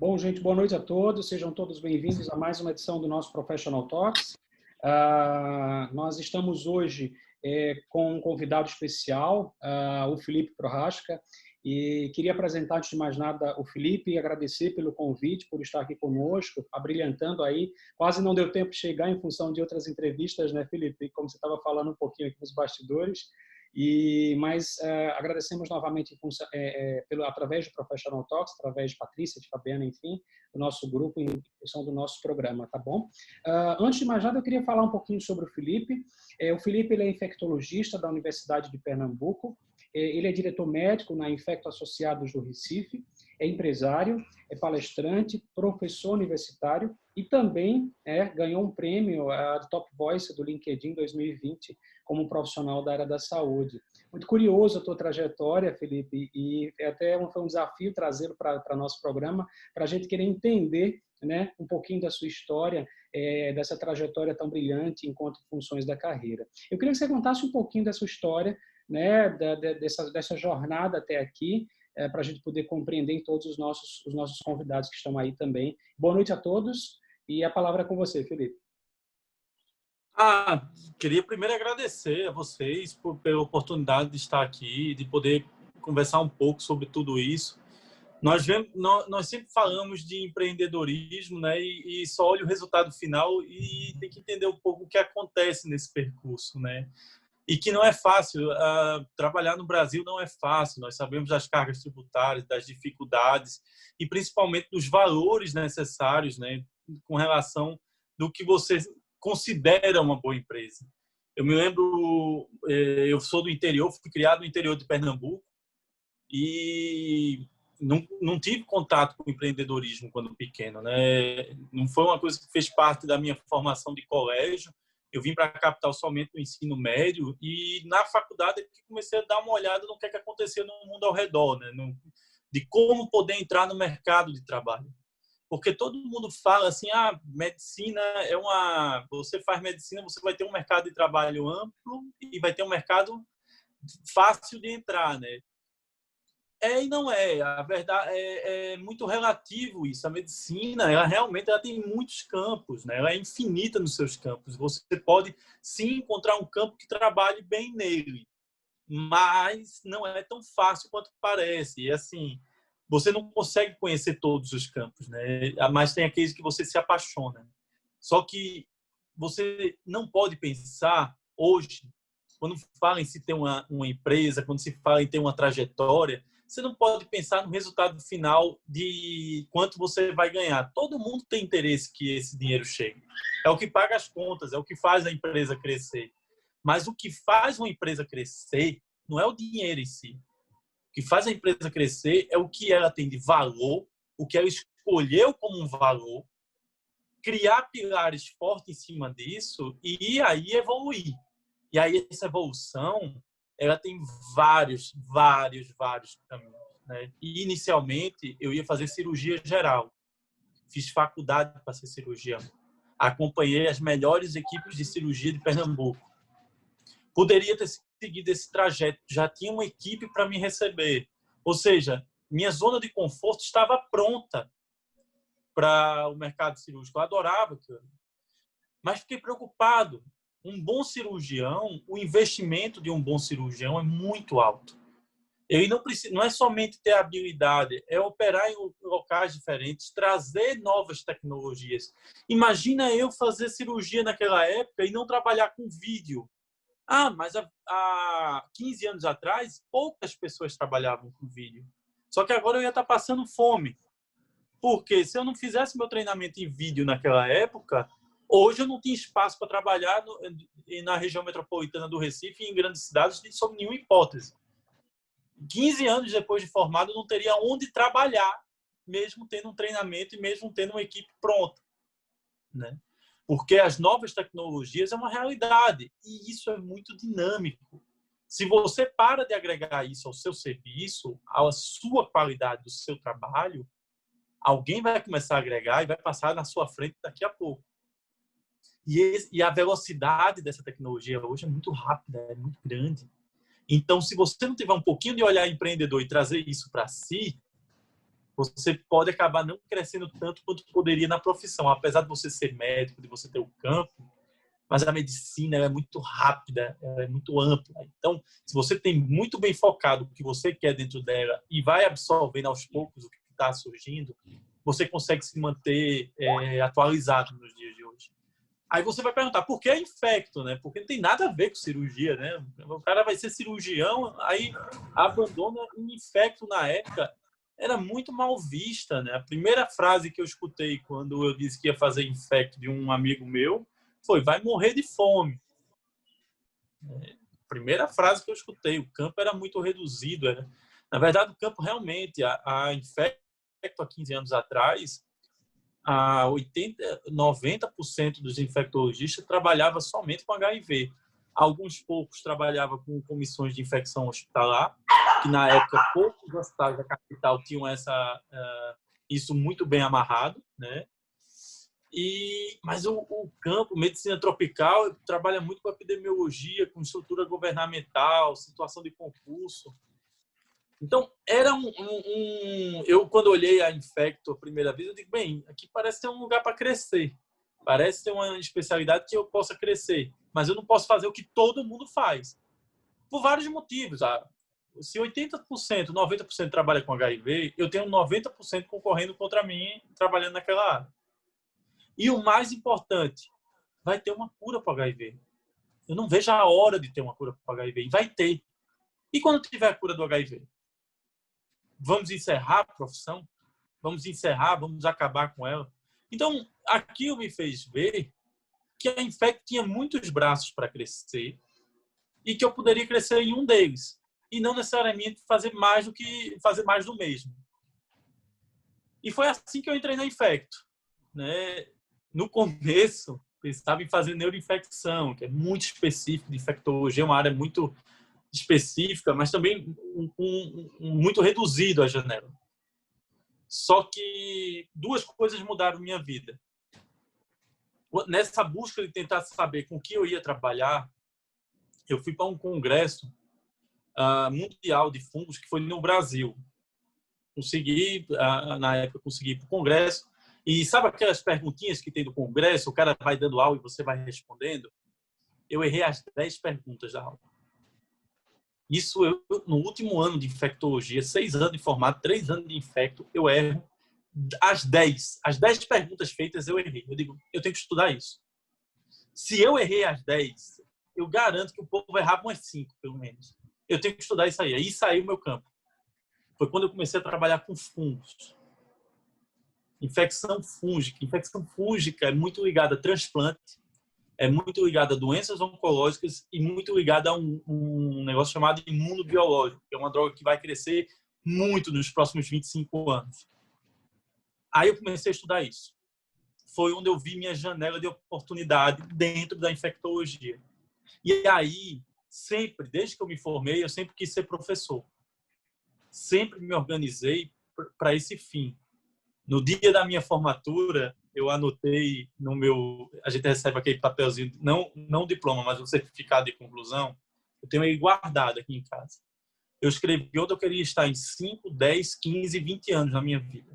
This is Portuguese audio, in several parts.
Bom, gente, boa noite a todos. Sejam todos bem-vindos a mais uma edição do nosso Professional Talks. Nós estamos hoje com um convidado especial, o Felipe Prohaska, e queria apresentar, antes de mais nada, o Felipe e agradecer pelo convite, por estar aqui conosco, abrilhantando aí. Quase não deu tempo de chegar em função de outras entrevistas, né, Felipe? Como você estava falando um pouquinho aqui nos bastidores. Mas agradecemos novamente através do Professional Talks, através de Patrícia, de Fabiana, enfim, do nosso grupo em função do nosso programa, tá bom? Antes de mais nada, eu queria falar um pouquinho sobre o Felipe. O Felipe ele é infectologista da Universidade de Pernambuco, ele é diretor médico na Infecto Associados do Recife, é empresário, é palestrante, professor universitário e também ganhou um prêmio de Top Voice do LinkedIn 2020 como profissional da área da saúde. Muito curioso a tua trajetória, Felipe, e foi um desafio trazê-lo para nosso programa, para a gente querer entender, né, um pouquinho da sua história, dessa trajetória tão brilhante enquanto funções da carreira. Eu queria que você contasse um pouquinho da sua história, né, dessa jornada até aqui, para a gente poder compreender todos os nossos convidados que estão aí também. Boa noite a todos e a palavra é com você, Felipe. Queria primeiro agradecer a vocês pela oportunidade de estar aqui, de poder conversar um pouco sobre tudo isso. Nós sempre falamos de empreendedorismo, né? E só olha o resultado final e tem que entender um pouco o que acontece nesse percurso, né? E que não é fácil. Trabalhar no Brasil não é fácil. Nós sabemos das cargas tributárias, das dificuldades e principalmente dos valores necessários, né? Com relação do que você considera uma boa empresa. Eu me lembro, eu sou do interior, fui criado no interior de Pernambuco e não tive contato com empreendedorismo quando pequeno, né? Não foi uma coisa que fez parte da minha formação de colégio. Eu vim para a capital somente no ensino médio e na faculdade é que comecei a dar uma olhada no que acontecia no mundo ao redor, né? De como poder entrar no mercado de trabalho. Porque todo mundo fala assim, medicina você faz medicina, você vai ter um mercado de trabalho amplo e vai ter um mercado fácil de entrar, né? E não é. A verdade é muito relativo isso. A medicina, ela realmente tem muitos campos, né? Ela é infinita nos seus campos. Você pode sim encontrar um campo que trabalhe bem nele, mas não é tão fácil quanto parece. E assim, você não consegue conhecer todos os campos, né? Mas tem aqueles que você se apaixona. Só que você não pode pensar hoje, quando fala em se ter uma empresa, quando se fala em ter uma trajetória, você não pode pensar no resultado final de quanto você vai ganhar. Todo mundo tem interesse que esse dinheiro chegue. É o que paga as contas, é o que faz a empresa crescer. Mas o que faz uma empresa crescer não é o dinheiro em si. O que faz a empresa crescer é o que ela tem de valor, o que ela escolheu como um valor, criar pilares fortes em cima disso e aí evoluir. E aí essa evolução, ela tem vários caminhos, né? E inicialmente eu ia fazer cirurgia geral. Fiz faculdade para ser cirurgião. Acompanhei as melhores equipes de cirurgia de Pernambuco. Poderia ter seguido esse trajeto, já tinha uma equipe para me receber. Ou seja, minha zona de conforto estava pronta para o mercado cirúrgico. Eu adorava aquilo. Mas fiquei preocupado. Um bom cirurgião, o investimento de um bom cirurgião é muito alto. Ele não é somente ter habilidade, é operar em locais diferentes, trazer novas tecnologias. Imagina eu fazer cirurgia naquela época e não trabalhar com vídeo. Mas há 15 anos atrás, poucas pessoas trabalhavam com vídeo. Só que agora eu ia estar passando fome. Porque se eu não fizesse meu treinamento em vídeo naquela época, hoje eu não tinha espaço para trabalhar na região metropolitana do Recife e em grandes cidades, sob nenhuma hipótese. 15 anos depois de formado, eu não teria onde trabalhar, mesmo tendo um treinamento e mesmo tendo uma equipe pronta, né? Porque as novas tecnologias é uma realidade e isso é muito dinâmico. Se você para de agregar isso ao seu serviço, à sua qualidade do seu trabalho, alguém vai começar a agregar e vai passar na sua frente daqui a pouco. E a velocidade dessa tecnologia hoje é muito rápida, é muito grande. Então, se você não tiver um pouquinho de olhar empreendedor e trazer isso para si, você pode acabar não crescendo tanto quanto poderia na profissão, apesar de você ser médico, de você ter o campo, mas a medicina é muito rápida, ela é muito ampla. Então, se você tem muito bem focado o que você quer dentro dela e vai absorvendo aos poucos o que está surgindo, você consegue se manter atualizado nos dias de hoje. Aí você vai perguntar, por que infecto, né? Porque não tem nada a ver com cirurgia, né? O cara vai ser cirurgião, aí abandona um infecto na época. Era muito mal vista, né? A primeira frase que eu escutei quando eu disse que ia fazer infecto de um amigo meu foi, vai morrer de fome. Primeira frase que eu escutei. O campo era muito reduzido. Na verdade, o campo realmente, a infecto há 15 anos atrás, a 90% dos infectologistas trabalhava somente com HIV. Alguns poucos trabalhavam com comissões de infecção hospitalar, que na época poucos hospitais da capital tinham isso muito bem amarrado, né? Mas o campo, medicina tropical, trabalha muito com epidemiologia, com estrutura governamental, situação de concurso. Então, era eu, quando olhei a Infecto a primeira vez, eu digo, bem, aqui parece ser um lugar para crescer. Parece ser uma especialidade que eu possa crescer. Mas eu não posso fazer o que todo mundo faz. Por vários motivos. Se 80%, 90% trabalha com HIV, eu tenho 90% concorrendo contra mim, trabalhando naquela área. E o mais importante, vai ter uma cura para o HIV. Eu não vejo a hora de ter uma cura para o HIV. E vai ter. E quando tiver a cura do HIV? Vamos encerrar a profissão? Vamos encerrar? Vamos acabar com ela? Então, aquilo me fez ver que a Infecto tinha muitos braços para crescer e que eu poderia crescer em um deles. E não necessariamente fazer mais do mesmo. E foi assim que eu entrei na Infecto, né? No começo, pensava em fazer neuroinfecção, que é muito específico de infectologia, é uma área muito específica, mas também muito reduzido a janela. Só que duas coisas mudaram minha vida. Nessa busca de tentar saber com que eu ia trabalhar, eu fui para um congresso mundial de fungos que foi no Brasil. Na época, consegui ir para o congresso. E sabe aquelas perguntinhas que tem do congresso? O cara vai dando aula e você vai respondendo? Eu errei as 10 perguntas da aula. Isso no último ano de infectologia, 6 anos de formato, 3 anos de infecto, eu erro as 10 perguntas feitas eu errei. Eu digo, eu tenho que estudar isso. Se eu errei as 10, eu garanto que o povo errava umas 5, pelo menos. Eu tenho que estudar isso aí. Aí saiu o meu campo. Foi quando eu comecei a trabalhar com fungos. Infecção fúngica. Infecção fúngica é muito ligada a transplante, é muito ligada a doenças oncológicas e muito ligada a um negócio chamado imunobiológico, que é uma droga que vai crescer muito nos próximos 25 anos. Aí eu comecei a estudar isso. Foi onde eu vi minha janela de oportunidade dentro da infectologia. E aí, sempre, desde que eu me formei, eu sempre quis ser professor. Sempre me organizei para esse fim. No dia da minha formatura, eu anotei no meu... A gente recebe aquele papelzinho, não diploma, mas um certificado de conclusão. Eu tenho ele guardado aqui em casa. Eu escrevi onde eu queria estar em 5, 10, 15, 20 anos na minha vida.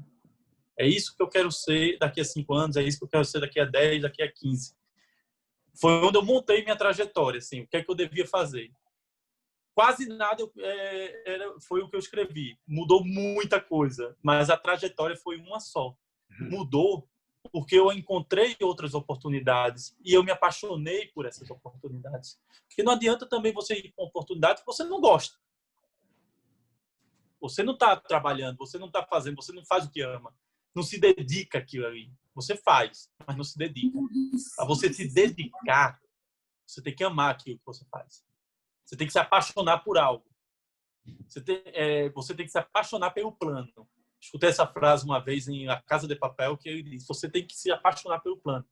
É isso que eu quero ser daqui a 5 anos, é isso que eu quero ser daqui a 10, daqui a 15. Foi onde eu montei minha trajetória, assim, o que é que eu devia fazer. Quase nada foi o que eu escrevi. Mudou muita coisa, mas a trajetória foi uma só. Mudou porque eu encontrei outras oportunidades e eu me apaixonei por essas oportunidades. Porque não adianta também você ir com uma oportunidade que você não gosta. Você não está trabalhando, você não está fazendo, você não faz o que ama. Não se dedica àquilo ali. Você faz, mas não se dedica. Para você se dedicar, você tem que amar aquilo que você faz. Você tem que se apaixonar por algo. Você tem que se apaixonar pelo plano. Escutei essa frase uma vez em A Casa de Papel, que ele disse, você tem que se apaixonar pelo plano.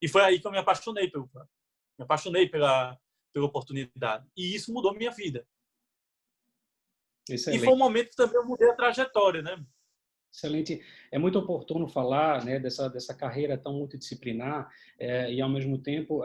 E foi aí que eu me apaixonei pelo plano. Me apaixonei pela oportunidade. E isso mudou minha vida. Excelente. E foi um momento que também eu mudei a trajetória, né? Excelente. É muito oportuno falar, né, dessa carreira tão multidisciplinar e, ao mesmo tempo,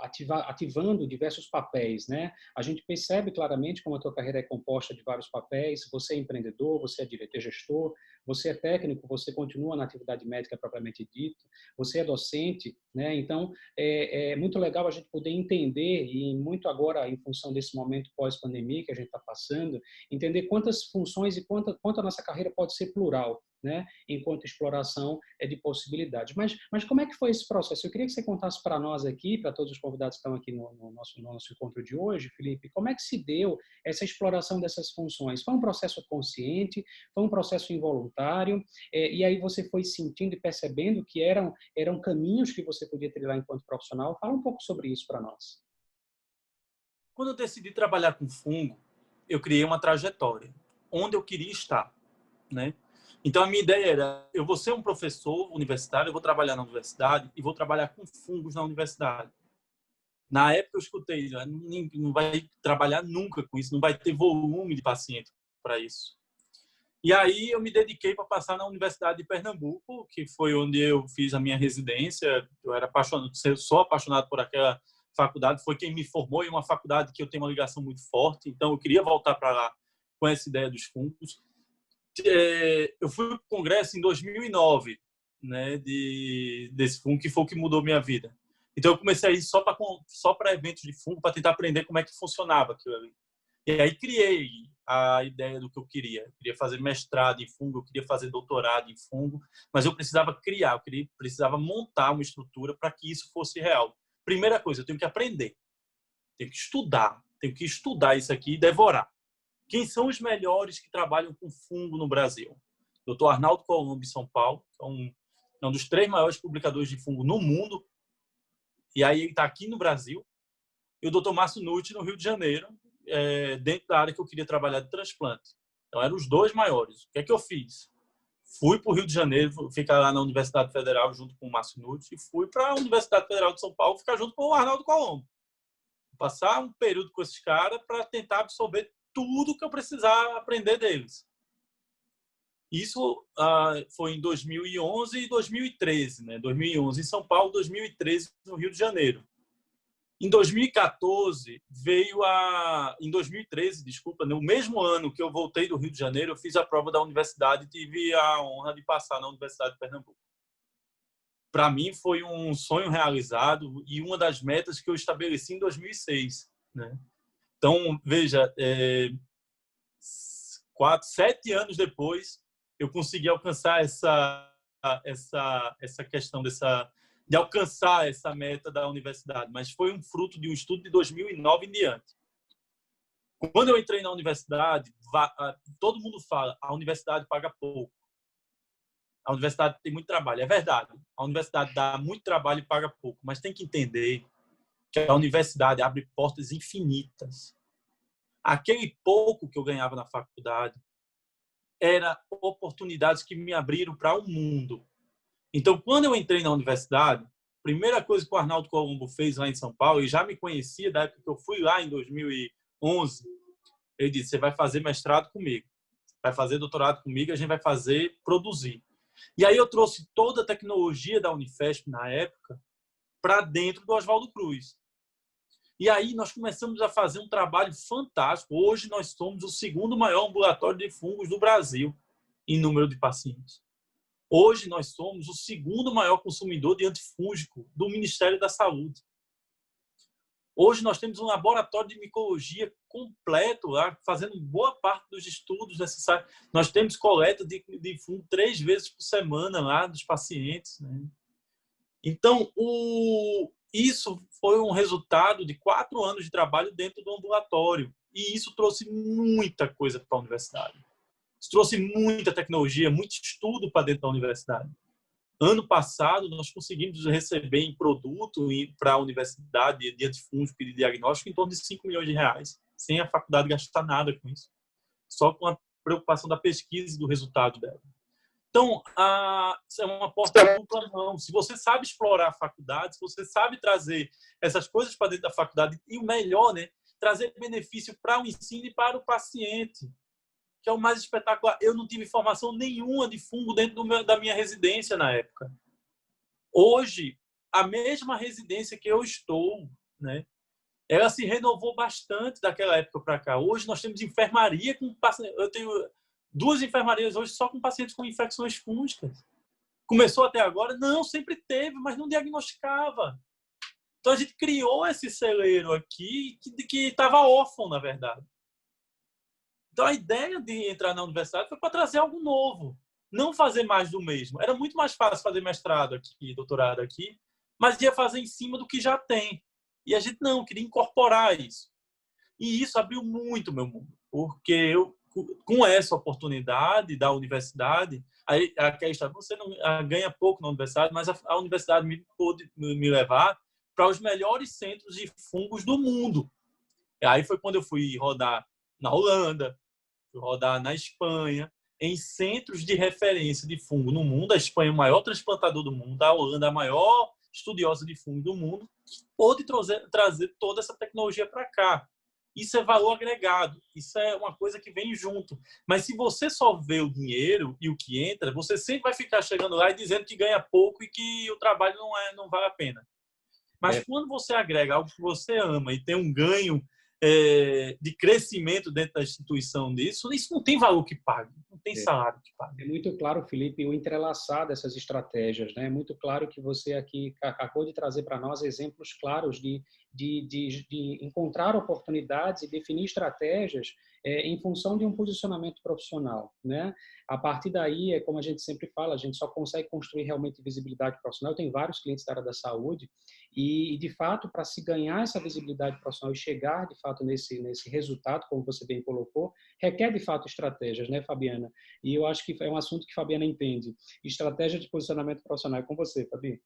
ativando diversos papéis, né? A gente percebe claramente como a tua carreira é composta de vários papéis. Você é empreendedor, você é diretor, gestor, você é técnico, você continua na atividade médica propriamente dita, você é docente, né? Então, é muito legal a gente poder entender, e muito agora em função desse momento pós-pandemia que a gente está passando, entender quantas funções e quanto a nossa carreira pode ser plural, né? Enquanto exploração é de possibilidades. Mas como é que foi esse processo? Eu queria que você contasse para nós aqui, para todos os convidados que estão aqui no nosso encontro de hoje, Felipe, como é que se deu essa exploração dessas funções? Foi um processo consciente? Foi um processo involuntário? E aí você foi sentindo e percebendo que eram caminhos que você podia trilhar enquanto profissional? Fala um pouco sobre isso para nós. Quando eu decidi trabalhar com fungo, eu criei uma trajetória onde eu queria estar, né? Então, a minha ideia era, eu vou ser um professor universitário, eu vou trabalhar na universidade e vou trabalhar com fungos na universidade. Na época, eu escutei, não vai trabalhar nunca com isso, não vai ter volume de paciente para isso. E aí, eu me dediquei para passar na Universidade de Pernambuco, que foi onde eu fiz a minha residência. Eu era apaixonado, sou apaixonado por aquela faculdade, foi quem me formou em uma faculdade que eu tenho uma ligação muito forte, então eu queria voltar para lá com essa ideia dos fungos. Eu fui para o congresso em 2009, né, desse fungo, que foi o que mudou minha vida. Então eu comecei a ir só para eventos de fungo, para tentar aprender como é que funcionava aquilo ali. E aí criei a ideia do que eu queria. Eu queria fazer mestrado em fungo, eu queria fazer doutorado em fungo, mas eu precisava criar, precisava montar uma estrutura para que isso fosse real. Primeira coisa, eu tenho que aprender, tenho que estudar isso aqui e devorar. Quem são os melhores que trabalham com fungo no Brasil? Dr. Arnaldo Colombo, em São Paulo, que é um dos 3 maiores publicadores de fungo no mundo, e aí ele está aqui no Brasil, e o Dr. Márcio Nutti, no Rio de Janeiro, dentro da área que eu queria trabalhar de transplante. Então, eram os 2 maiores. O que é que eu fiz? Fui para o Rio de Janeiro, ficar lá na Universidade Federal junto com o Márcio Nutti, e fui para a Universidade Federal de São Paulo ficar junto com o Arnaldo Colombo. Passar um período com esses caras para tentar absorver tudo que eu precisava aprender deles. Isso foi em 2011 e 2013, né? 2011 em São Paulo, 2013 no Rio de Janeiro. Em 2014 em 2013, desculpa, no mesmo ano que eu voltei do Rio de Janeiro, eu fiz a prova da universidade e tive a honra de passar na Universidade de Pernambuco. Para mim foi um sonho realizado e uma das metas que eu estabeleci em 2006, né? Então, veja, 7 anos depois, eu consegui alcançar essa questão de alcançar essa meta da universidade, mas foi um fruto de um estudo de 2009 em diante. Quando eu entrei na universidade, todo mundo fala, a universidade paga pouco. A universidade tem muito trabalho. É verdade, a universidade dá muito trabalho e paga pouco, mas tem que entender que a universidade abre portas infinitas. Aquele pouco que eu ganhava na faculdade era oportunidades que me abriram para o mundo. Então, quando eu entrei na universidade, a primeira coisa que o Arnaldo Colombo fez lá em São Paulo, ele já me conhecia da época que eu fui lá em 2011, ele disse, você vai fazer mestrado comigo, vai fazer doutorado comigo, a gente vai produzir. E aí eu trouxe toda a tecnologia da Unifesp na época para dentro do Oswaldo Cruz. E aí nós começamos a fazer um trabalho fantástico. Hoje nós somos o 2º maior ambulatório de fungos do Brasil em número de pacientes. Hoje nós somos o 2º maior consumidor de antifúngico do Ministério da Saúde. Hoje nós temos um laboratório de micologia completo lá, fazendo boa parte dos estudos necessários. Nós temos coleta de fungo 3 vezes por semana lá dos pacientes, né? Então, isso foi um resultado de 4 anos de trabalho dentro do ambulatório. E isso trouxe muita coisa para a universidade. Isso trouxe muita tecnologia, muito estudo para dentro da universidade. Ano passado, nós conseguimos receber em produto para a universidade de antifúngico e de diagnóstico em torno de 5 milhões de reais, sem a faculdade gastar nada com isso. Só com a preocupação da pesquisa e do resultado dela. Então, é uma porta de dupla mão. Se você sabe explorar a faculdade, se você sabe trazer essas coisas para dentro da faculdade, e o melhor, né, trazer benefício para o ensino e para o paciente, que é o mais espetacular. Eu não tive formação nenhuma de fungo dentro da minha residência na época. Hoje, a mesma residência que eu estou, né? Ela se renovou bastante daquela época para cá. Hoje nós temos enfermaria com pacientes. Eu tenho 2 enfermarias hoje só com pacientes com infecções fúngicas. Começou até agora? Não, sempre teve, mas não diagnosticava. Então a gente criou esse celeiro aqui que estava órfão, na verdade. Então a ideia de entrar na universidade foi para trazer algo novo, não fazer mais do mesmo. Era muito mais fácil fazer mestrado aqui, doutorado aqui, mas ia fazer em cima do que já tem. E a gente não, queria incorporar isso. E isso abriu muito meu mundo, porque eu, com essa oportunidade da universidade, aí você não ganha pouco na universidade, mas a universidade me pôde me levar para os melhores centros de fungos do mundo. E aí foi quando eu fui rodar na Holanda, fui rodar na Espanha, em centros de referência de fungo no mundo. A Espanha é o maior transplantador do mundo, a Holanda é a maior estudiosa de fungo do mundo, que pôde trazer toda essa tecnologia para cá. Isso é valor agregado, isso é uma coisa que vem junto. Mas se você só vê o dinheiro e o que entra, você sempre vai ficar chegando lá e dizendo que ganha pouco e que o trabalho não vale a pena. Mas quando você agrega algo que você ama e tem um ganho de crescimento dentro da instituição disso, isso não tem valor que pague, não tem salário que pague. É muito claro, Felipe, o entrelaçar dessas estratégias, né? É muito claro que você aqui acabou de trazer para nós exemplos claros de encontrar oportunidades e definir estratégias em função de um posicionamento profissional, né? A partir daí, é como a gente sempre fala, a gente só consegue construir realmente visibilidade profissional. Eu tenho vários clientes da área da saúde e de fato, para se ganhar essa visibilidade profissional e chegar, de fato, nesse resultado, como você bem colocou, requer, de fato, estratégias, né, Fabiana? E eu acho que é um assunto que Fabiana entende. Estratégia de posicionamento profissional. É com você, Fabi.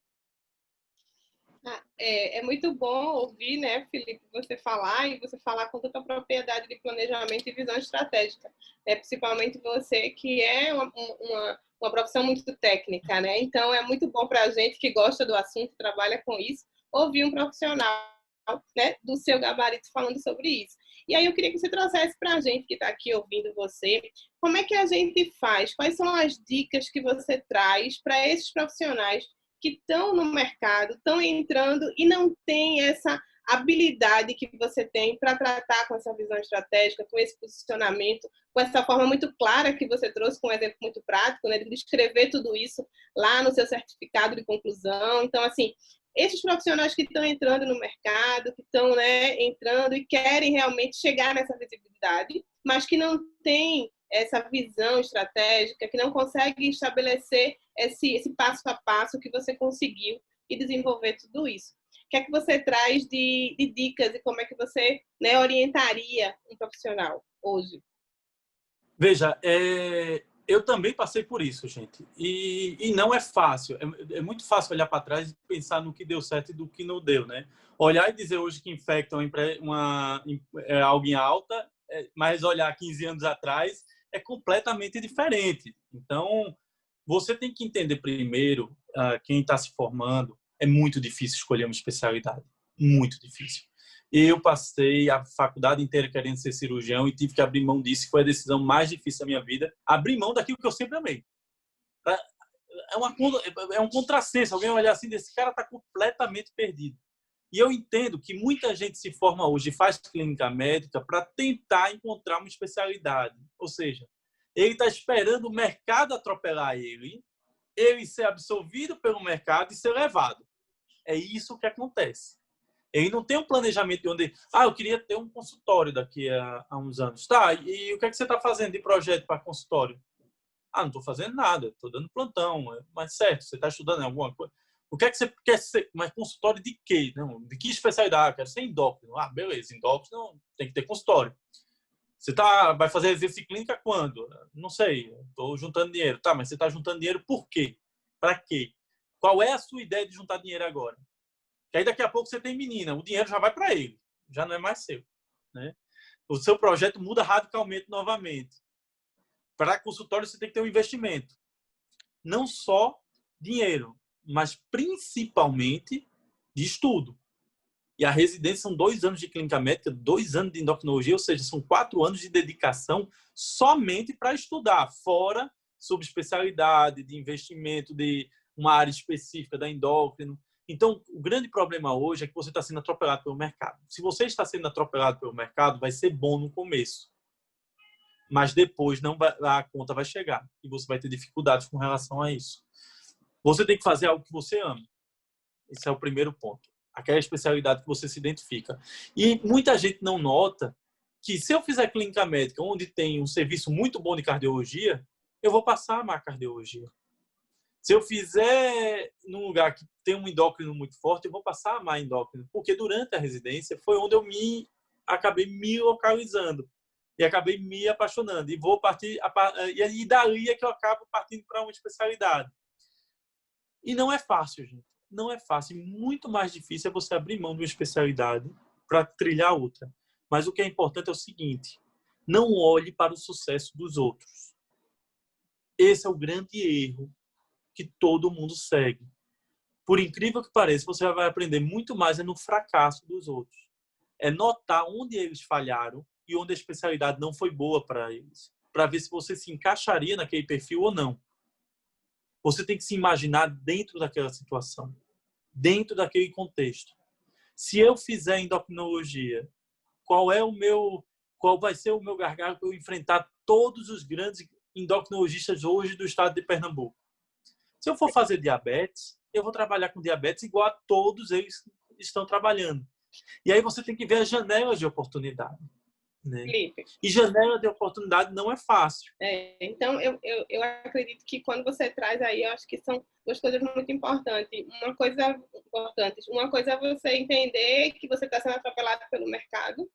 É muito bom ouvir, né, Felipe, você falar e você falar com tanta propriedade de planejamento e visão estratégica, né? Principalmente você que é uma profissão muito técnica, né? Então é muito bom para a gente que gosta do assunto, trabalha com isso, ouvir um profissional, né, do seu gabarito falando sobre isso. E aí eu queria que você trouxesse para a gente que está aqui ouvindo você, como é que a gente faz? Quais são as dicas que você traz para esses profissionais que estão no mercado, estão entrando e não tem essa habilidade que você tem para tratar com essa visão estratégica, com esse posicionamento, com essa forma muito clara que você trouxe, com um exemplo muito prático, né, de descrever tudo isso lá no seu certificado de conclusão. Então, assim, esses profissionais que estão entrando no mercado, que estão, né, entrando e querem realmente chegar nessa visibilidade, mas que não têm essa visão estratégica, que não consegue estabelecer esse passo a passo que você conseguiu e desenvolver tudo isso. O que é que você traz de dicas e como é que você, né, orientaria um profissional hoje? Veja, eu também passei por isso, gente. E não é fácil. É muito fácil olhar para trás e pensar no que deu certo e do que não deu, né? Olhar e dizer hoje que infecta alguém alta, mas olhar 15 anos atrás é completamente diferente. Então, você tem que entender primeiro, quem está se formando, é muito difícil escolher uma especialidade. Muito difícil. Eu passei a faculdade inteira querendo ser cirurgião e tive que abrir mão disso. Foi a decisão mais difícil da minha vida. Abrir mão daquilo que eu sempre amei. É um contrassenso. Alguém olhar assim, esse cara está completamente perdido. E eu entendo que muita gente se forma hoje e faz clínica médica para tentar encontrar uma especialidade. Ou seja, ele está esperando o mercado atropelar ele ser absorvido pelo mercado e ser levado. É isso que acontece. Ele não tem um planejamento de onde... eu queria ter um consultório daqui a uns anos. Tá, e o que é que você está fazendo de projeto para consultório? Não estou fazendo nada, estou dando plantão. Mas certo, você está estudando alguma coisa? O que é que você quer ser? Mas consultório de quê? Não, de que especialidade? Quero ser endócrino. Beleza, endócrino tem que ter consultório. Você vai fazer exercício clínica quando? Não sei, estou juntando dinheiro. Tá, mas você está juntando dinheiro por quê? Para quê? Qual é a sua ideia de juntar dinheiro agora? Que aí daqui a pouco você tem menina, o dinheiro já vai para ele, já não é mais seu, né? O seu projeto muda radicalmente novamente. Para consultório você tem que ter um investimento. Não só dinheiro, mas principalmente de estudo. E a residência são 2 anos de clínica médica, 2 anos de endocrinologia, ou seja, são 4 anos de dedicação somente para estudar, fora subespecialidade, de investimento de uma área específica da endócrino. Então, o grande problema hoje é que você está sendo atropelado pelo mercado. Se você está sendo atropelado pelo mercado, vai ser bom no começo, mas depois não vai, a conta vai chegar e você vai ter dificuldades com relação a isso. Você tem que fazer algo que você ama. Esse é o primeiro ponto. Aquela especialidade que você se identifica. E muita gente não nota que se eu fizer clínica médica onde tem um serviço muito bom de cardiologia, eu vou passar a amar cardiologia. Se eu fizer num lugar que tem um endócrino muito forte, eu vou passar a amar endócrino. Porque durante a residência foi onde eu acabei me localizando. E acabei me apaixonando. E vou partir... E daí é que eu acabo partindo para uma especialidade. E não é fácil, gente. Não é fácil. Muito mais difícil é você abrir mão de uma especialidade para trilhar outra. Mas o que é importante é o seguinte: não olhe para o sucesso dos outros. Esse é o grande erro que todo mundo segue. Por incrível que pareça, você vai aprender muito mais no fracasso dos outros. É notar onde eles falharam e onde a especialidade não foi boa para eles, para ver se você se encaixaria naquele perfil ou não. Você tem que se imaginar dentro daquela situação, dentro daquele contexto. Se eu fizer endocrinologia, qual vai ser o meu gargalo para eu enfrentar todos os grandes endocrinologistas hoje do estado de Pernambuco? Se eu for fazer diabetes, eu vou trabalhar com diabetes igual a todos eles estão trabalhando. E aí você tem que ver as janelas de oportunidade. Né? Felipe. E janela de oportunidade não é fácil. Então, eu acredito que quando você traz aí, eu acho que são duas coisas muito importantes. Uma coisa é você entender que você está sendo atropelado pelo mercado,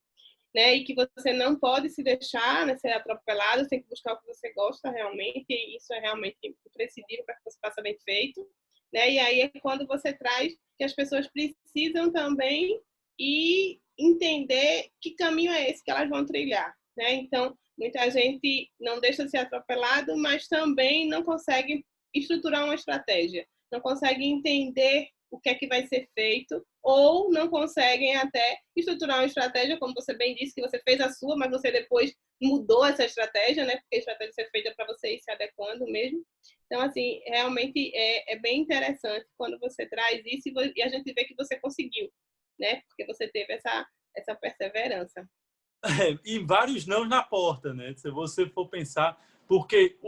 né? E que você não pode se deixar, né, ser atropelado, você tem que buscar o que você gosta realmente, e isso é realmente imprescindível para que você faça bem feito, né? E aí é quando você traz que as pessoas precisam também e entender que caminho é esse que elas vão trilhar, né? Então, muita gente não deixa de ser atropelado, mas também não consegue estruturar uma estratégia, não consegue entender o que é que vai ser feito, ou não conseguem até estruturar uma estratégia, como você bem disse, que você fez a sua, mas você depois mudou essa estratégia, né? Porque a estratégia é feita para você ir se adequando mesmo. Então, assim, realmente é bem interessante quando você traz isso e a gente vê que você conseguiu, né? Porque você teve essa perseverança. E vários não na porta, né? Se você for pensar, porque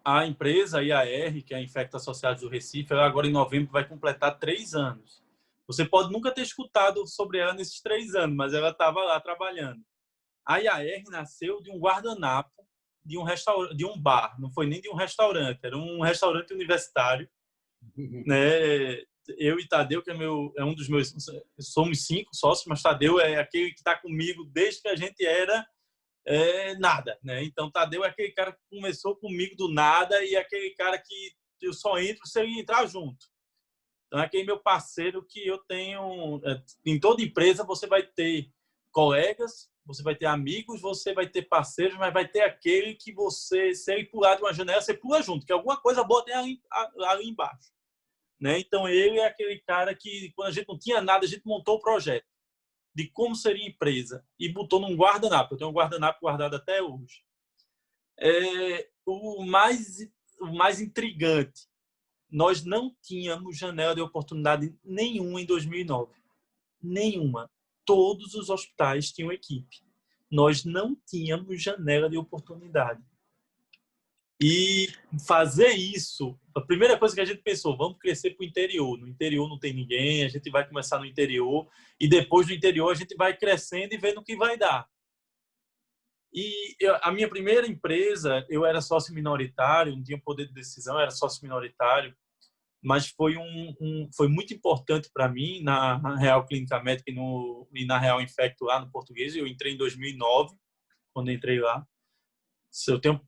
a empresa IAR, que é a Infecta Associados do Recife, ela agora em novembro vai completar 3 anos. Você pode nunca ter escutado sobre ela nesses 3 anos, mas ela estava lá trabalhando. A IAR nasceu de um guardanapo de um restaurante, de um bar, não foi nem de um restaurante, era um restaurante universitário, né? Eu e Tadeu, que é um dos meus, somos 5 sócios, mas Tadeu é aquele que está comigo desde que a gente era nada, né? Então Tadeu é aquele cara que começou comigo do nada e é aquele cara que eu só entro se ele entrar junto. Então é aquele meu parceiro que eu tenho. Em toda empresa você vai ter colegas, você vai ter amigos, você vai ter parceiros, mas vai ter aquele que você, se ele pular de uma janela, você pula junto, que alguma coisa boa tem ali embaixo. Né? Então, ele é aquele cara que, quando a gente não tinha nada, a gente montou o projeto de como seria a empresa e botou num guardanapo. Eu tenho um guardanapo guardado até hoje. O mais intrigante, nós não tínhamos janela de oportunidade nenhuma em 2009. Nenhuma. Todos os hospitais tinham equipe. Nós não tínhamos janela de oportunidade. E fazer isso, a primeira coisa que a gente pensou, vamos crescer para o interior. No interior não tem ninguém, a gente vai começar no interior e depois do interior a gente vai crescendo e vendo o que vai dar. E a minha primeira empresa, eu era sócio minoritário, não tinha poder de decisão, era sócio minoritário, mas foi muito importante para mim na Real Clínica Médica e na Real Infecto lá no Português. Eu entrei em 2009, quando entrei lá. Eu tenho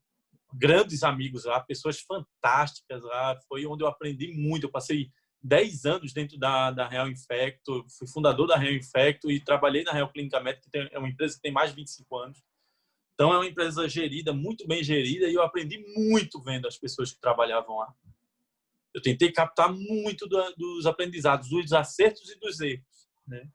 grandes amigos lá, pessoas fantásticas lá. Foi onde eu aprendi muito. Eu passei 10 anos dentro da Real Infecto, fui fundador da Real Infecto e trabalhei na Real Clínica Médica, que é uma empresa que tem mais de 25 anos. Então, é uma empresa gerida, muito bem gerida, e eu aprendi muito vendo as pessoas que trabalhavam lá. Eu tentei captar muito dos aprendizados, dos acertos e dos erros, né?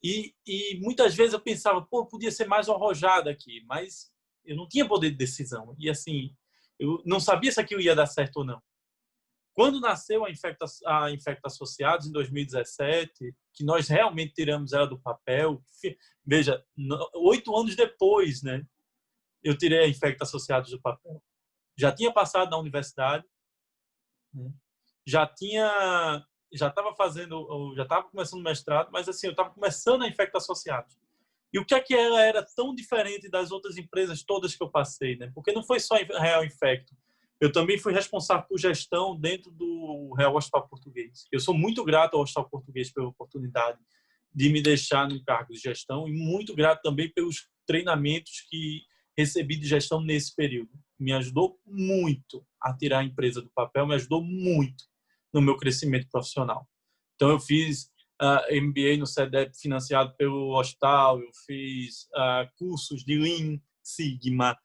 E muitas vezes eu pensava, podia ser mais arrojado aqui, mas eu não tinha poder de decisão. E assim, eu não sabia se aquilo ia dar certo ou não. Quando nasceu a Infecta Associados, em 2017, que nós realmente tiramos ela do papel, veja, 8 anos depois, né, eu tirei a Infecta Associados do papel. Já tinha passado na universidade, né, já estava começando o mestrado, mas assim, eu estava começando a Infecta Associados. E o que é que ela era tão diferente das outras empresas todas que eu passei, né? Porque não foi só a Real Infecto. Eu também fui responsável por gestão dentro do Real Hospital Português. Eu sou muito grato ao Hospital Português pela oportunidade de me deixar no cargo de gestão e muito grato também pelos treinamentos que recebi de gestão nesse período. Me ajudou muito a tirar a empresa do papel, me ajudou muito no meu crescimento profissional. Então, eu fiz MBA no CEDEP financiado pelo hospital, eu fiz cursos de Lean Sigma,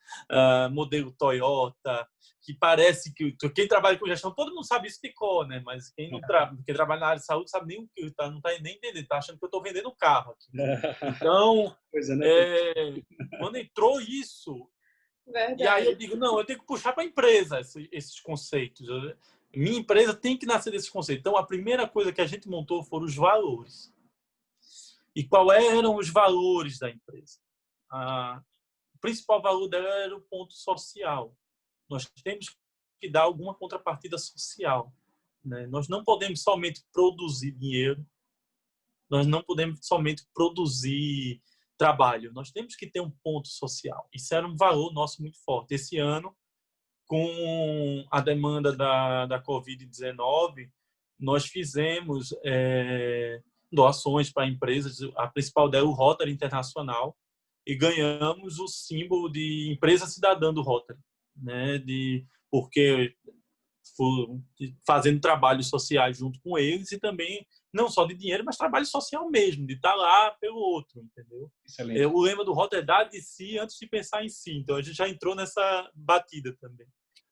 modelo Toyota, que parece que quem trabalha com gestão, todo mundo sabe isso de cor, né? Mas quem trabalha na área de saúde sabe nem o que não está nem entendendo, está achando que eu estou vendendo carro aqui. Então, quando entrou isso, Verdade. E aí eu digo, não, eu tenho que puxar para a empresa esses conceitos. Minha empresa tem que nascer desses conceitos. Então, a primeira coisa que a gente montou foram os valores. E qual eram os valores da empresa? O principal valor dela era o ponto social. Nós temos que dar alguma contrapartida social, né? Nós não podemos somente produzir dinheiro, nós não podemos somente produzir trabalho, nós temos que ter um ponto social. Isso era um valor nosso muito forte. Esse ano, com a demanda da Covid-19, nós fizemos doações para empresas, a principal dela, o Rotary Internacional, e ganhamos o símbolo de empresa cidadã do Rotary, né? Porque fazendo trabalhos sociais junto com eles e também não só de dinheiro, mas trabalho social mesmo, de estar lá pelo outro, entendeu? Excelente. O lema do Rotary é dar de si antes de pensar em si. Então, a gente já entrou nessa batida também.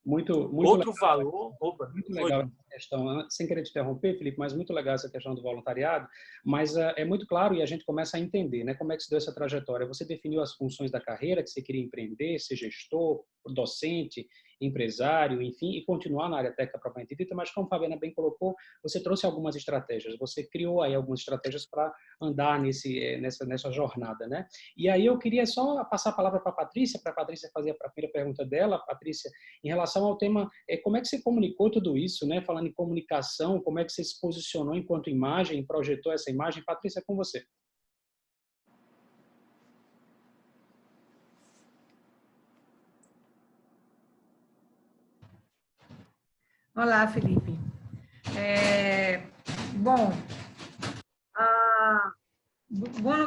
Muito Outro legal, valor... Muito legal essa questão, sem querer te interromper, Felipe, mas muito legal essa questão do voluntariado, mas é muito claro e a gente começa a entender, né, como é que se deu essa trajetória. Você definiu as funções da carreira, que você queria empreender, ser gestor, docente, empresário, enfim, e continuar na área técnica propriamente dita, mas como a Fabiana bem colocou, você trouxe algumas estratégias, você criou aí algumas estratégias para andar nessa jornada, né? E aí eu queria só passar a palavra para a Patrícia fazer a primeira pergunta dela. Patrícia, em relação ao tema, como é que você comunicou tudo isso, né? Falando em comunicação, como é que você se posicionou enquanto imagem, projetou essa imagem? Patrícia, é com você. Olá, Felipe. Bom,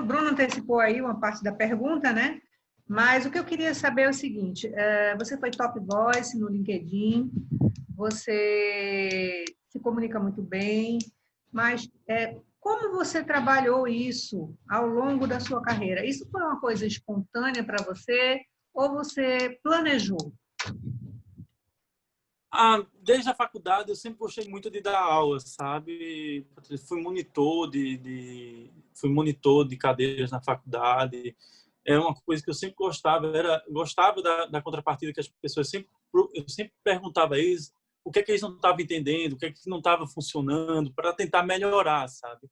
Bruno antecipou aí uma parte da pergunta, né? Mas o que eu queria saber é o seguinte, você foi top voice no LinkedIn, você se comunica muito bem, mas como você trabalhou isso ao longo da sua carreira? Isso foi uma coisa espontânea para você ou você planejou? Desde a faculdade, eu sempre gostei muito de dar aula, sabe? Fui monitor de cadeiras na faculdade. É uma coisa que eu sempre gostava da contrapartida que as pessoas eu sempre perguntava a eles o que é que eles não estavam entendendo, o que é que não estava funcionando, para tentar melhorar, sabe?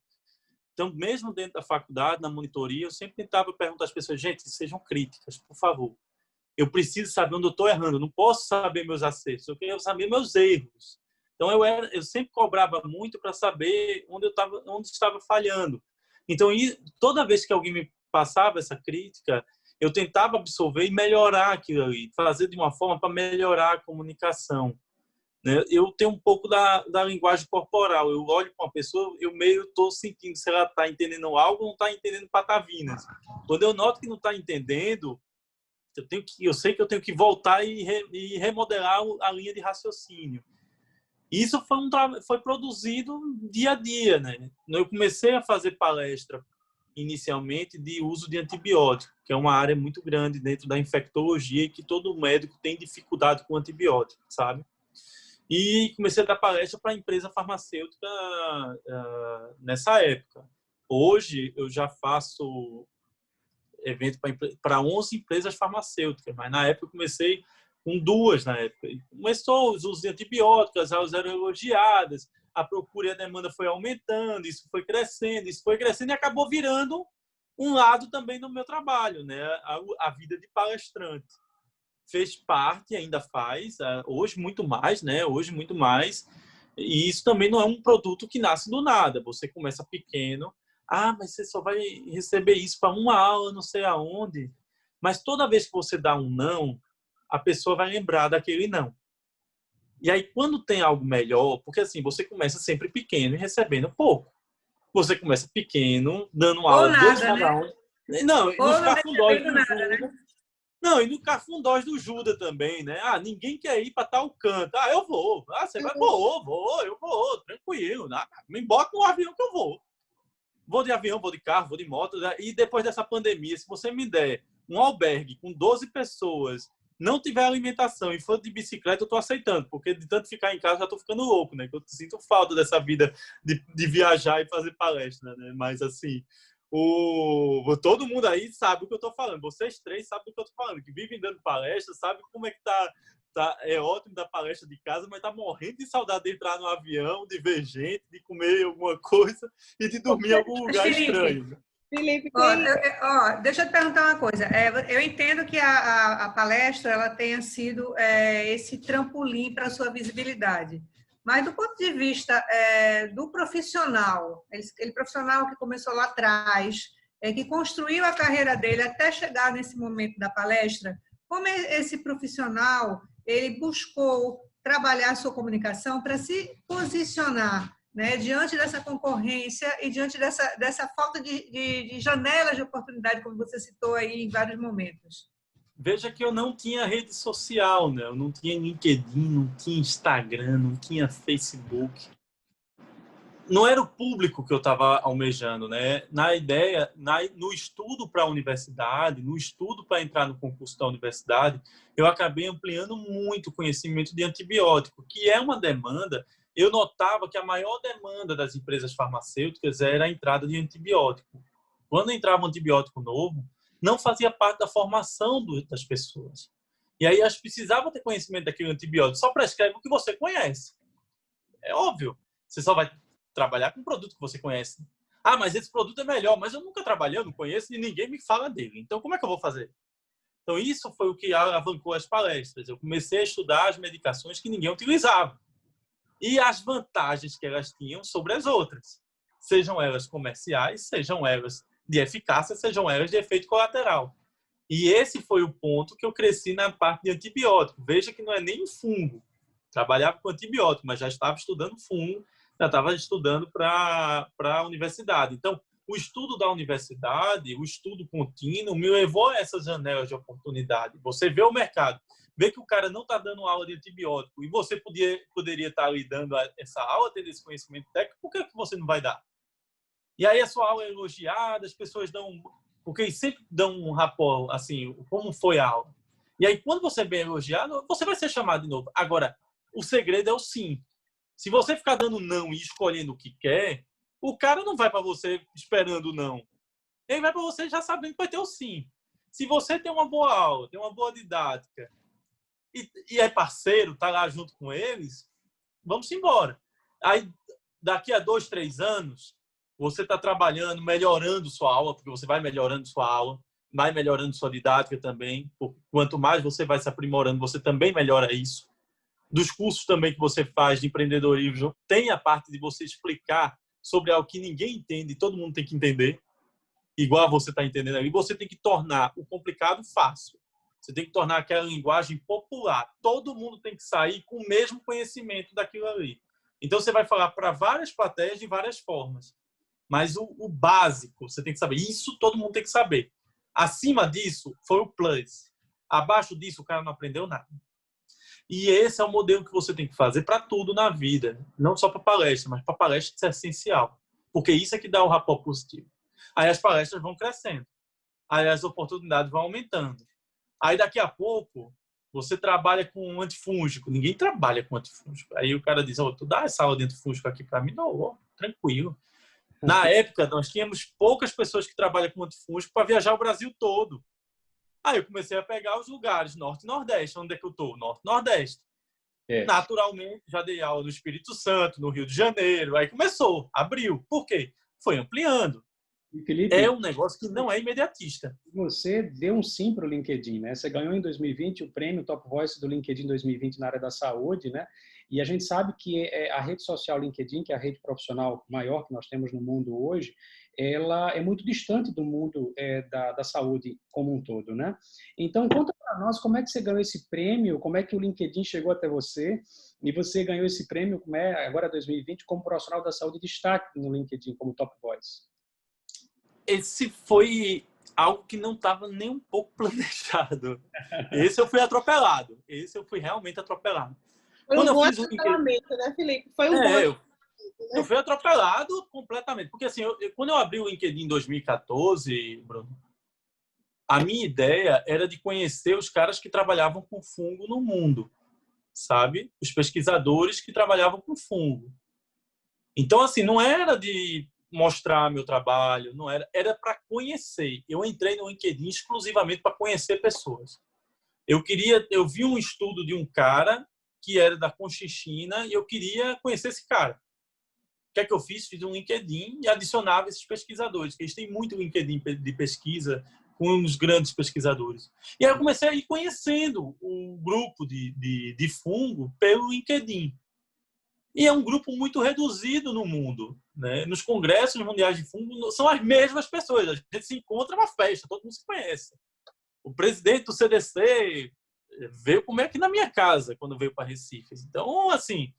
Então, mesmo dentro da faculdade, na monitoria, eu sempre tentava perguntar às pessoas, gente, sejam críticas, por favor. Eu preciso saber onde eu estou errando, eu não posso saber meus acertos, eu quero saber meus erros. Então, eu sempre cobrava muito para saber onde estava falhando. Então, toda vez que alguém me passava essa crítica, eu tentava absorver e melhorar aquilo ali, fazer de uma forma para melhorar a comunicação. Eu tenho um pouco da linguagem corporal. Eu olho para uma pessoa, eu meio estou sentindo se ela está entendendo algo ou não está entendendo patavinas. Quando eu noto que não está entendendo, eu sei que eu tenho que voltar e remodelar a linha de raciocínio. Isso foi produzido dia a dia, né? Eu comecei a fazer palestra inicialmente de uso de antibiótico, que é uma área muito grande dentro da infectologia e que todo médico tem dificuldade com antibiótico, sabe? E comecei a dar palestra para a empresa farmacêutica nessa época. Hoje eu já faço evento para 11 empresas farmacêuticas, mas na época eu comecei com 2 na época. Começou os usos de antibióticos, as aulas eram elogiadas, a procura e a demanda foi aumentando, isso foi crescendo e acabou virando um lado também do meu trabalho, né? A vida de palestrante. Fez parte, ainda faz, hoje muito mais, né? Hoje muito mais. E isso também não é um produto que nasce do nada. Você começa pequeno, mas você só vai receber isso para uma aula, não sei aonde. Mas toda vez que você dá um não, a pessoa vai lembrar daquele não. E aí, quando tem algo melhor, porque assim, você começa sempre pequeno e recebendo pouco. Você começa pequeno, dando aula Ou nada, né? Não, e Ou nos não cafundós recebendo do nada, né? Juda. Não, e no cafundós do Juda também, né? Ninguém quer ir para tal canto. Eu vou. Você vai? Eu vou, tranquilo. Me bota no avião que eu vou. Vou de avião, vou de carro, vou de moto. Né? E depois dessa pandemia, se você me der um albergue com 12 pessoas, não tiver alimentação e for de bicicleta, eu estou aceitando, porque de tanto ficar em casa, já estou ficando louco, né? Eu sinto falta dessa vida de viajar e fazer palestra, né? Mas, assim, todo mundo aí sabe o que eu estou falando. Vocês 3 sabem o que eu estou falando, que vivem dando palestra, sabe como é que tá. É ótimo da palestra de casa, mas tá morrendo de saudade de entrar no avião, de ver gente, de comer alguma coisa e de dormir em algum lugar estranho. Felipe, deixa eu te perguntar uma coisa. Eu entendo que a palestra ela tenha sido esse trampolim para a sua visibilidade, mas do ponto de vista do profissional, aquele profissional que começou lá atrás, que construiu a carreira dele até chegar nesse momento da palestra, como esse profissional ele buscou trabalhar a sua comunicação para se posicionar, né, diante dessa concorrência e diante dessa falta de janelas de oportunidade, como você citou aí em vários momentos? Veja que eu não tinha rede social, né? Eu não tinha LinkedIn, não tinha Instagram, não tinha Facebook. Não era o público que eu estava almejando, né? Na ideia, no estudo para a universidade, no estudo para entrar no concurso da universidade, eu acabei ampliando muito o conhecimento de antibiótico, que é uma demanda. Eu notava que a maior demanda das empresas farmacêuticas era a entrada de antibiótico. Quando entrava um antibiótico novo, não fazia parte da formação das pessoas. E aí elas precisavam ter conhecimento daquele antibiótico. Só prescreve o que você conhece. É óbvio. Você só vai trabalhar com um produto que você conhece. Mas esse produto é melhor, mas eu nunca trabalhei, eu não conheço e ninguém me fala dele. Então, como é que eu vou fazer? Então, isso foi o que alavancou as palestras. Eu comecei a estudar as medicações que ninguém utilizava e as vantagens que elas tinham sobre as outras. Sejam elas comerciais, sejam elas de eficácia, sejam elas de efeito colateral. E esse foi o ponto que eu cresci na parte de antibiótico. Veja que não é nem fungo. Trabalhava com antibiótico, mas já estava estudando fungo, já estava estudando para a universidade. Então, o estudo da universidade, o estudo contínuo, me levou a essas janelas de oportunidade. Você vê o mercado, vê que o cara não está dando aula de antibiótico e você poderia estar lhe dando essa aula, tendo esse conhecimento técnico, por que você não vai dar? E aí a sua aula é elogiada, as pessoas dão... Porque sempre dão um rapport, assim, como foi a aula. E aí, quando você é bem elogiado, você vai ser chamado de novo. Agora, o segredo é o sim. Se você ficar dando não e escolhendo o que quer, o cara não vai para você esperando não. Ele vai para você já sabendo que vai ter o sim. Se você tem uma boa aula, tem uma boa didática e é parceiro, tá lá junto com eles, vamos embora. Aí, daqui a 2, 3 anos, você está trabalhando, melhorando sua aula, porque você vai melhorando sua aula, vai melhorando sua didática também. Quanto mais você vai se aprimorando, você também melhora isso. Dos cursos também que você faz de empreendedorismo, tem a parte de você explicar sobre algo que ninguém entende, todo mundo tem que entender, igual você está entendendo ali. Você tem que tornar o complicado fácil. Você tem que tornar aquela linguagem popular. Todo mundo tem que sair com o mesmo conhecimento daquilo ali. Então, você vai falar para várias plateias de várias formas. Mas o básico, você tem que saber. Isso todo mundo tem que saber. Acima disso, foi o plus. Abaixo disso, o cara não aprendeu nada. E esse é o modelo que você tem que fazer para tudo na vida. Não só para palestra, mas para palestra isso é essencial. Porque isso é que dá o rapport positivo. Aí as palestras vão crescendo. Aí as oportunidades vão aumentando. Aí daqui a pouco, você trabalha com antifúngico. Ninguém trabalha com antifúngico. Aí o cara diz, tu dá essa aula de antifúngico aqui para mim? Não, tranquilo. Na época, nós tínhamos poucas pessoas que trabalham com antifúngico para viajar o Brasil todo. Aí eu comecei a pegar os lugares Norte e Nordeste. Onde é que eu estou? Norte e Nordeste. Naturalmente, já dei aula no Espírito Santo, no Rio de Janeiro. Aí começou, abriu. Por quê? Foi ampliando. E, Felipe, é um negócio que não é imediatista. Você deu um sim para o LinkedIn, né? Você ganhou em 2020 o prêmio Top Voice do LinkedIn 2020 na área da saúde, né? E a gente sabe que a rede social LinkedIn, que é a rede profissional maior que nós temos no mundo hoje, ela é muito distante do mundo da saúde como um todo, né? Então, conta para nós como é que você ganhou esse prêmio, como é que o LinkedIn chegou até você e você ganhou esse prêmio, agora 2020, como profissional da saúde de destaque no LinkedIn como Top Voice. Esse foi algo que não estava nem um pouco planejado. Esse eu fui atropelado. Esse eu fui realmente atropelado. Foi um bom atropelamento, né, Felipe? Foi um bom... Eu fui atropelado completamente. Porque, assim, quando eu abri o LinkedIn em 2014, Bruno, a minha ideia era de conhecer os caras que trabalhavam com fungo no mundo, sabe? Os pesquisadores que trabalhavam com fungo. Então, assim, não era de mostrar meu trabalho, não era para conhecer. Eu entrei no LinkedIn exclusivamente para conhecer pessoas. Eu vi um estudo de um cara que era da Conchinchina e eu queria conhecer esse cara. O que é que eu fiz? Fiz um LinkedIn e adicionava esses pesquisadores, que eles têm muito LinkedIn de pesquisa com os grandes pesquisadores. E aí eu comecei a ir conhecendo o grupo de fungo pelo LinkedIn. E é um grupo muito reduzido no mundo, né? Nos congressos mundiais de fungo são as mesmas pessoas. A gente se encontra numa festa, todo mundo se conhece. O presidente do CDC veio comer aqui na minha casa quando veio para Recife. Então, assim,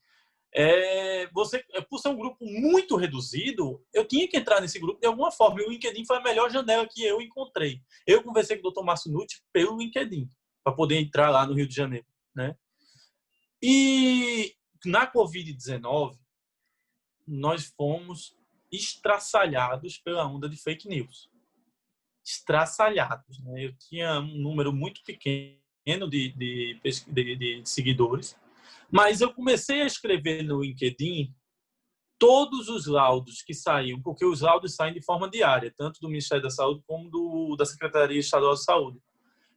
por ser um grupo muito reduzido, eu tinha que entrar nesse grupo de alguma forma. E o LinkedIn foi a melhor janela que eu encontrei. Eu conversei com o Dr. Márcio Nucci pelo LinkedIn, para poder entrar lá no Rio de Janeiro, né? E na Covid-19, nós fomos estraçalhados pela onda de fake news. Estraçalhados, né? Eu tinha um número muito pequeno de seguidores, mas eu comecei a escrever no LinkedIn todos os laudos que saíam, porque os laudos saem de forma diária, tanto do Ministério da Saúde como da Secretaria Estadual de Saúde.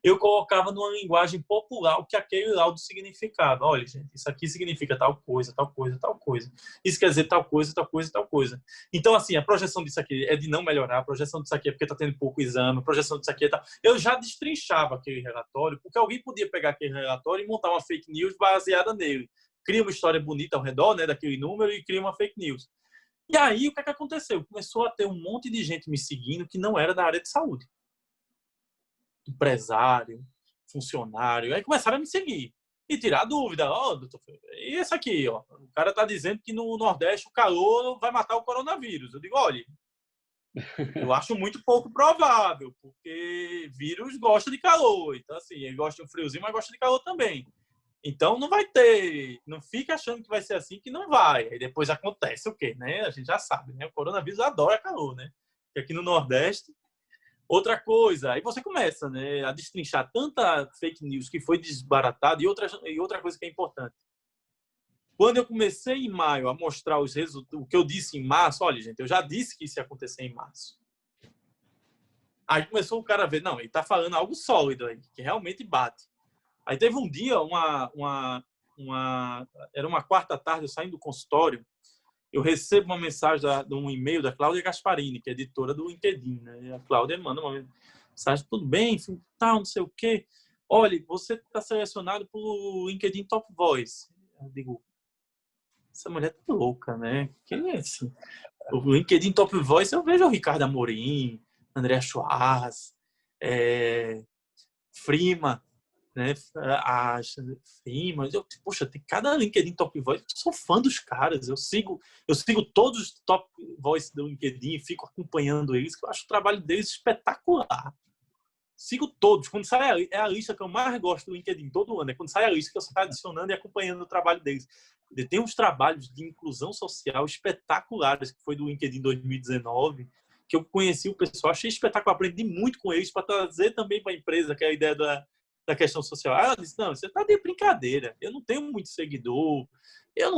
Eu colocava numa linguagem popular o que aquele laudo significava. Olha, gente, isso aqui significa tal coisa, tal coisa, tal coisa. Isso quer dizer tal coisa, tal coisa, tal coisa. Então, assim, a projeção disso aqui é de não melhorar, a projeção disso aqui é porque está tendo pouco exame, a projeção disso aqui é tal. Eu já destrinchava aquele relatório, porque alguém podia pegar aquele relatório e montar uma fake news baseada nele. Cria uma história bonita ao redor, né, daquele número e cria uma fake news. E aí, o que é que aconteceu? Começou a ter um monte de gente me seguindo que não era da área de saúde. Empresário, funcionário, aí começaram a me seguir e tirar dúvida. Doutor, e esse aqui, ó, o cara tá dizendo que no Nordeste o calor vai matar o coronavírus. Eu digo, olha, eu acho muito pouco provável, porque vírus gosta de calor. Então, assim, ele gosta de um friozinho, mas gosta de calor também. Então, não vai ter, não fica achando que vai ser assim, que não vai. Aí depois acontece o quê, né? A gente já sabe, né? O coronavírus adora calor, né? Porque aqui no Nordeste. Outra coisa, aí você começa, né, a destrinchar tanta fake news que foi desbaratada e outra coisa que é importante. Quando eu comecei em maio a mostrar os resultados, o que eu disse em março, olha, gente, eu já disse que isso ia acontecer em março. Aí começou o cara a ver, não, ele está falando algo sólido aí, que realmente bate. Aí teve um dia, era uma quarta tarde, eu saindo do consultório, eu recebo uma mensagem de um e-mail da Cláudia Gasparini, que é editora do LinkedIn, né? E a Cláudia manda uma mensagem, tudo bem, tal, não sei o quê. Olha, você está selecionado pelo LinkedIn Top Voice. Eu digo, essa mulher tá louca, né? Que é isso? O LinkedIn Top Voice, eu vejo o Ricardo Amorim, André Schwarz, Frima, né? Eu, poxa, tem cada LinkedIn Top Voice, eu sou fã dos caras, eu sigo todos os Top Voice do LinkedIn, fico acompanhando eles, que eu acho o trabalho deles espetacular. Sigo todos, quando sai é a lista que eu mais gosto do LinkedIn todo ano, é quando sai a lista que eu saio adicionando e acompanhando o trabalho deles. Tem uns trabalhos de inclusão social espetaculares, que foi do LinkedIn 2019, que eu conheci o pessoal, achei espetacular, aprendi muito com eles para trazer também para a empresa, que é a ideia da questão social. Ela disse, não, você está de brincadeira, eu não tenho muito seguidor, eu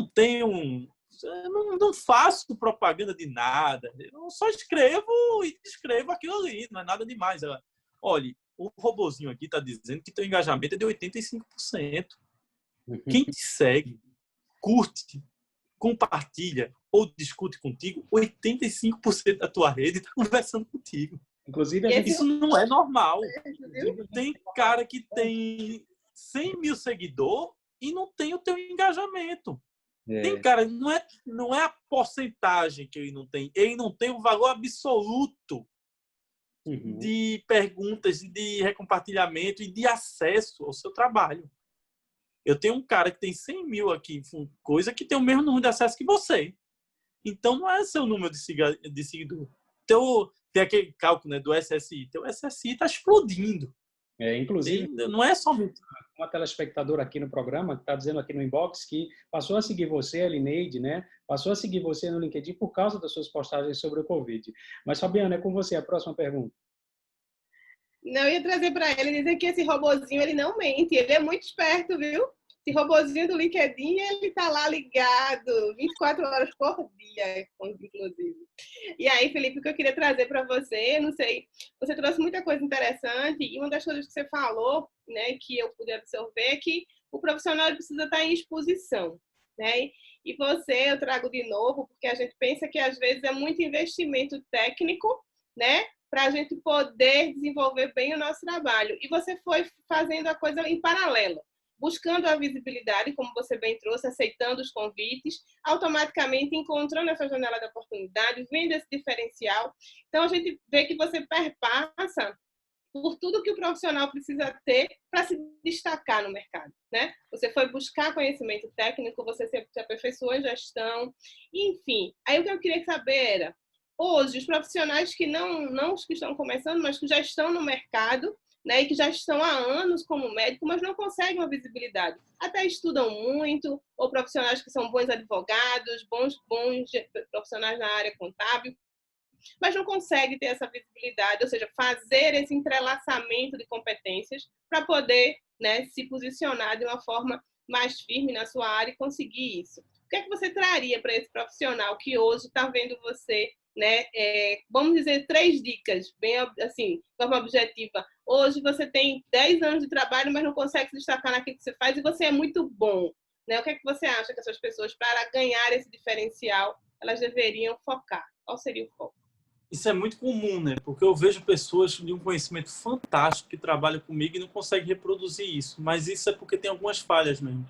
não faço propaganda de nada, eu só escrevo e escrevo aquilo ali, não é nada demais. Ela, olha, o robozinho aqui está dizendo que teu engajamento é de 85%. Quem te segue, curte, compartilha ou discute contigo, 85% da tua rede está conversando contigo. Inclusive, isso não é normal. Tem cara que tem 100 mil seguidores e não tem o teu engajamento. Tem cara, não é a porcentagem que ele não tem o valor absoluto de perguntas, de recompartilhamento e de acesso ao seu trabalho. Eu tenho um cara que tem 100 mil aqui, coisa que tem o mesmo número de acesso que você. Então, não é seu número de seguidor. Tem aquele cálculo, né, do SSI. Teu SSI está explodindo. Inclusive, não é só uma telespectadora aqui no programa que está dizendo aqui no inbox que passou a seguir você, a Lineide, né? Passou a seguir você no LinkedIn por causa das suas postagens sobre o Covid. Mas, Fabiana, é com você a próxima pergunta. Não, eu ia trazer para ele dizer que esse robozinho, ele não mente, ele é muito esperto, viu? Esse robozinho do LinkedIn, ele tá lá ligado 24 horas por dia, inclusive. E aí, Felipe, o que eu queria trazer para você, não sei, você trouxe muita coisa interessante e uma das coisas que você falou, né, que eu pude absorver é que o profissional precisa estar em exposição, né? E você, eu trago de novo, porque a gente pensa que às vezes é muito investimento técnico, né, para a gente poder desenvolver bem o nosso trabalho. E você foi fazendo a coisa em paralelo, buscando a visibilidade, como você bem trouxe, aceitando os convites, automaticamente encontrando essa janela de oportunidade, vendo esse diferencial. Então, a gente vê que você perpassa por tudo que o profissional precisa ter para se destacar no mercado, né? Você foi buscar conhecimento técnico, você se aperfeiçoou em gestão, enfim. Aí o que eu queria saber era, hoje, os profissionais que não os que estão começando, mas que já estão no mercado, né, e que já estão há anos como médico, mas não conseguem uma visibilidade. Até estudam muito, ou profissionais que são bons advogados, bons profissionais na área contábil, mas não conseguem ter essa visibilidade, ou seja, fazer esse entrelaçamento de competências para poder, né, se posicionar de uma forma mais firme na sua área e conseguir isso. O que é que você traria para esse profissional que hoje está vendo você, né? Vamos dizer 3 dicas, bem assim, de forma objetiva. Hoje você tem 10 anos de trabalho, mas não consegue se destacar naquilo que você faz e você é muito bom, né? O que é que você acha que essas pessoas, para ganhar esse diferencial, elas deveriam focar? Qual seria o foco? Isso é muito comum, né? Porque eu vejo pessoas de um conhecimento fantástico que trabalham comigo e não conseguem reproduzir isso. Mas isso é porque tem algumas falhas mesmo.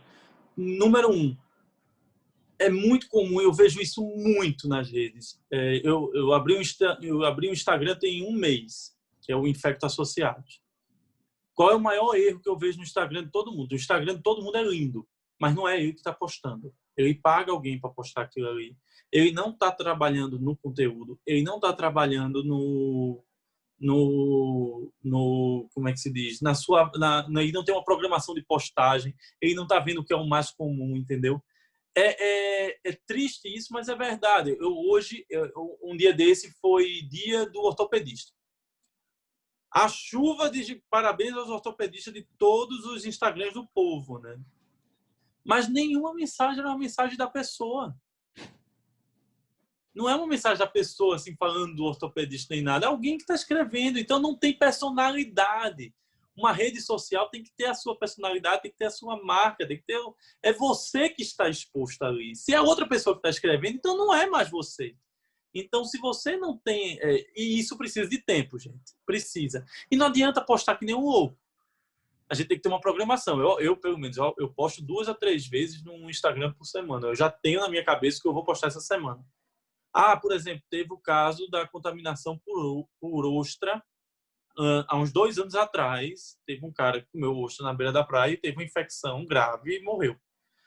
Número 1, é muito comum, eu vejo isso muito nas redes. Eu abri o Instagram tem 1 mês, que é o Infecto Associados. Qual é o maior erro que eu vejo no Instagram de todo mundo? O Instagram de todo mundo é lindo, mas não é ele que está postando. Ele paga alguém para postar aquilo ali. Ele não está trabalhando no conteúdo, ele não está trabalhando como é que se diz? Ele não tem uma programação de postagem, ele não está vendo o que é o mais comum, entendeu? É triste isso, mas é verdade. Um dia desse foi dia do ortopedista. A chuva de parabéns aos ortopedistas de todos os Instagrams do povo, né? Mas nenhuma mensagem era uma mensagem da pessoa. Não é uma mensagem da pessoa assim falando do ortopedista nem nada. É alguém que está escrevendo. Então não tem personalidade. Uma rede social tem que ter a sua personalidade, tem que ter a sua marca, tem que ter... É você que está exposto ali. Se é outra pessoa que está escrevendo, então não é mais você. Então, se você não tem... E isso precisa de tempo, gente. Precisa. E não adianta postar que nem um louco. A gente tem que ter uma programação. Eu pelo menos, eu posto 2 a 3 vezes no Instagram por semana. Eu já tenho na minha cabeça que eu vou postar essa semana. Por exemplo, teve o caso da contaminação por ostra. Há uns 2 anos atrás, teve um cara que comeu ostra na beira da praia e teve uma infecção grave e morreu.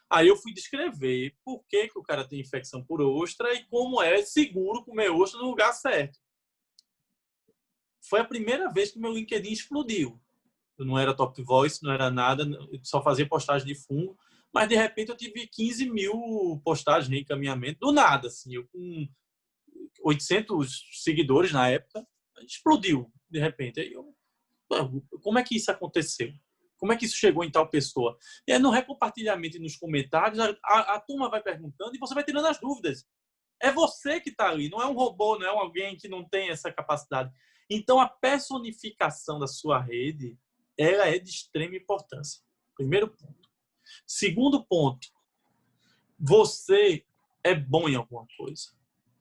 Aí eu fui descrever por que o cara tem infecção por ostra e como é seguro comer ostra no lugar certo. Foi a primeira vez que meu LinkedIn explodiu. Eu não era top voice, não era nada, só fazia postagem de fungo, mas de repente eu tive 15 mil postagens de encaminhamento, do nada, assim, eu com 800 seguidores na época, explodiu de repente. Aí como é que isso aconteceu? Como é que isso chegou em tal pessoa? E aí no recompartilhamento e nos comentários, a turma vai perguntando e você vai tirando as dúvidas. É você que está ali, não é um robô, não é alguém que não tem essa capacidade. Então, a personificação da sua rede, ela é de extrema importância. Primeiro ponto. Segundo ponto, você é bom em alguma coisa.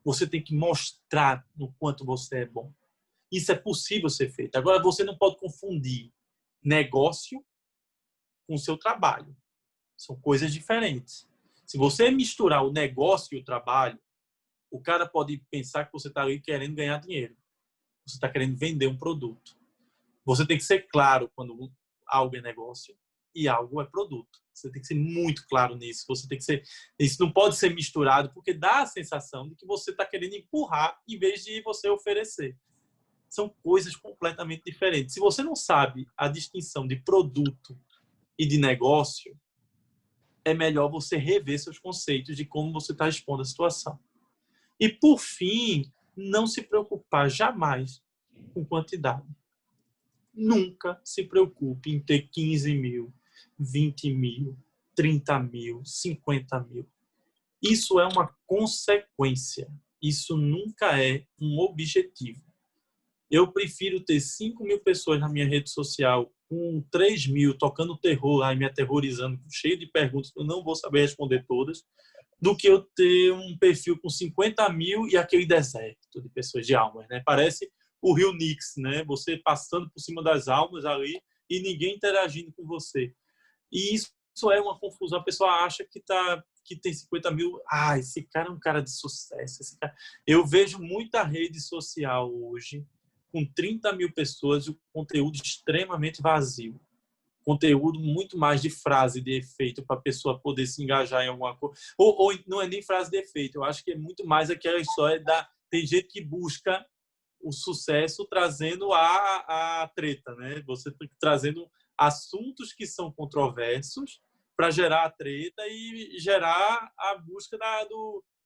Você tem que mostrar no quanto você é bom. Isso é possível ser feito. Agora, você não pode confundir negócio com o seu trabalho. São coisas diferentes. Se você misturar o negócio e o trabalho, o cara pode pensar que você está ali querendo ganhar dinheiro. Você está querendo vender um produto. Você tem que ser claro quando algo é negócio e algo é produto. Você tem que ser muito claro nisso. Você tem que ser, isso não pode ser misturado, porque dá a sensação de que você está querendo empurrar em vez de você oferecer. São coisas completamente diferentes. Se você não sabe a distinção de produto e de negócio, é melhor você rever seus conceitos de como você está expondo a situação. E, por fim, não se preocupar jamais com quantidade. Nunca se preocupe em ter 15 mil, 20 mil, 30 mil, 50 mil. Isso é uma consequência. Isso nunca é um objetivo. Eu prefiro ter 5 mil pessoas na minha rede social, com 3 mil tocando terror lá e me aterrorizando, cheio de perguntas que eu não vou saber responder todas, do que eu ter um perfil com 50 mil e aquele deserto de pessoas, de almas, né? Parece o Rio Nix, né? Você passando por cima das almas ali e ninguém interagindo com você. E isso é uma confusão. A pessoa acha que tem 50 mil. Ah, esse cara é um cara de sucesso. Esse cara... Eu vejo muita rede social hoje com 30 mil pessoas e o conteúdo extremamente vazio. Conteúdo muito mais de frase de efeito para a pessoa poder se engajar em alguma coisa. Ou não é nem frase de efeito. Eu acho que é muito mais aquela história da... Tem gente que busca o sucesso trazendo a treta, né? Você trazendo assuntos que são controversos para gerar a treta e gerar a busca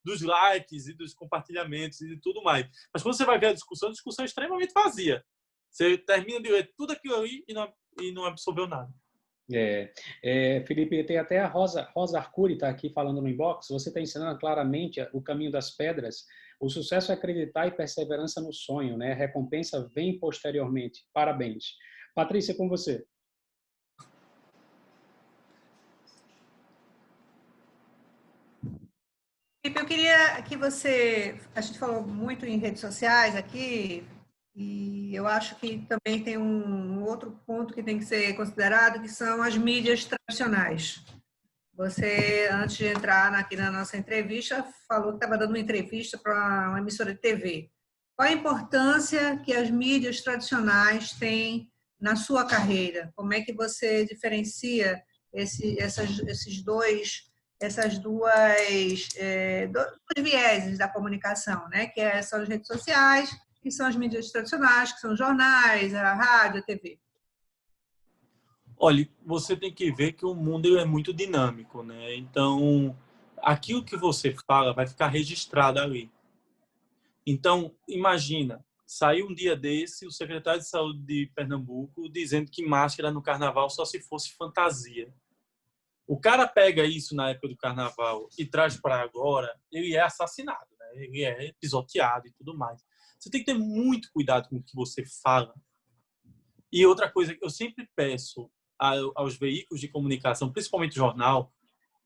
dos likes e dos compartilhamentos e tudo mais. Mas quando você vai ver a discussão é extremamente vazia. Você termina de ler tudo aquilo ali e não absorveu nada. Felipe, tem até a Rosa Arcuri está aqui falando no inbox. Você está ensinando claramente o caminho das pedras. O sucesso é acreditar e perseverança no sonho, né? A recompensa vem posteriormente. Parabéns. Patrícia, com você. Felipe, eu queria que você... A gente falou muito em redes sociais aqui, e eu acho que também tem um outro ponto que tem que ser considerado, que são as mídias tradicionais. Você, antes de entrar aqui na nossa entrevista, falou que estava dando uma entrevista para uma emissora de TV. Qual a importância que as mídias tradicionais têm na sua carreira? Como é que você diferencia esses dois vieses da comunicação, né? Que são as redes sociais, que são as mídias tradicionais, que são os jornais, a rádio, a TV? Olha, você tem que ver que o mundo é muito dinâmico, né? Então, aquilo que você fala vai ficar registrado ali. Então, imagina, saiu um dia desse o secretário de Saúde de Pernambuco dizendo que máscara no carnaval só se fosse fantasia. O cara pega isso na época do carnaval e traz para agora, ele é assassinado, né? Ele é pisoteado e tudo mais. Você tem que ter muito cuidado com o que você fala. E outra coisa que eu sempre peço aos veículos de comunicação, principalmente jornal,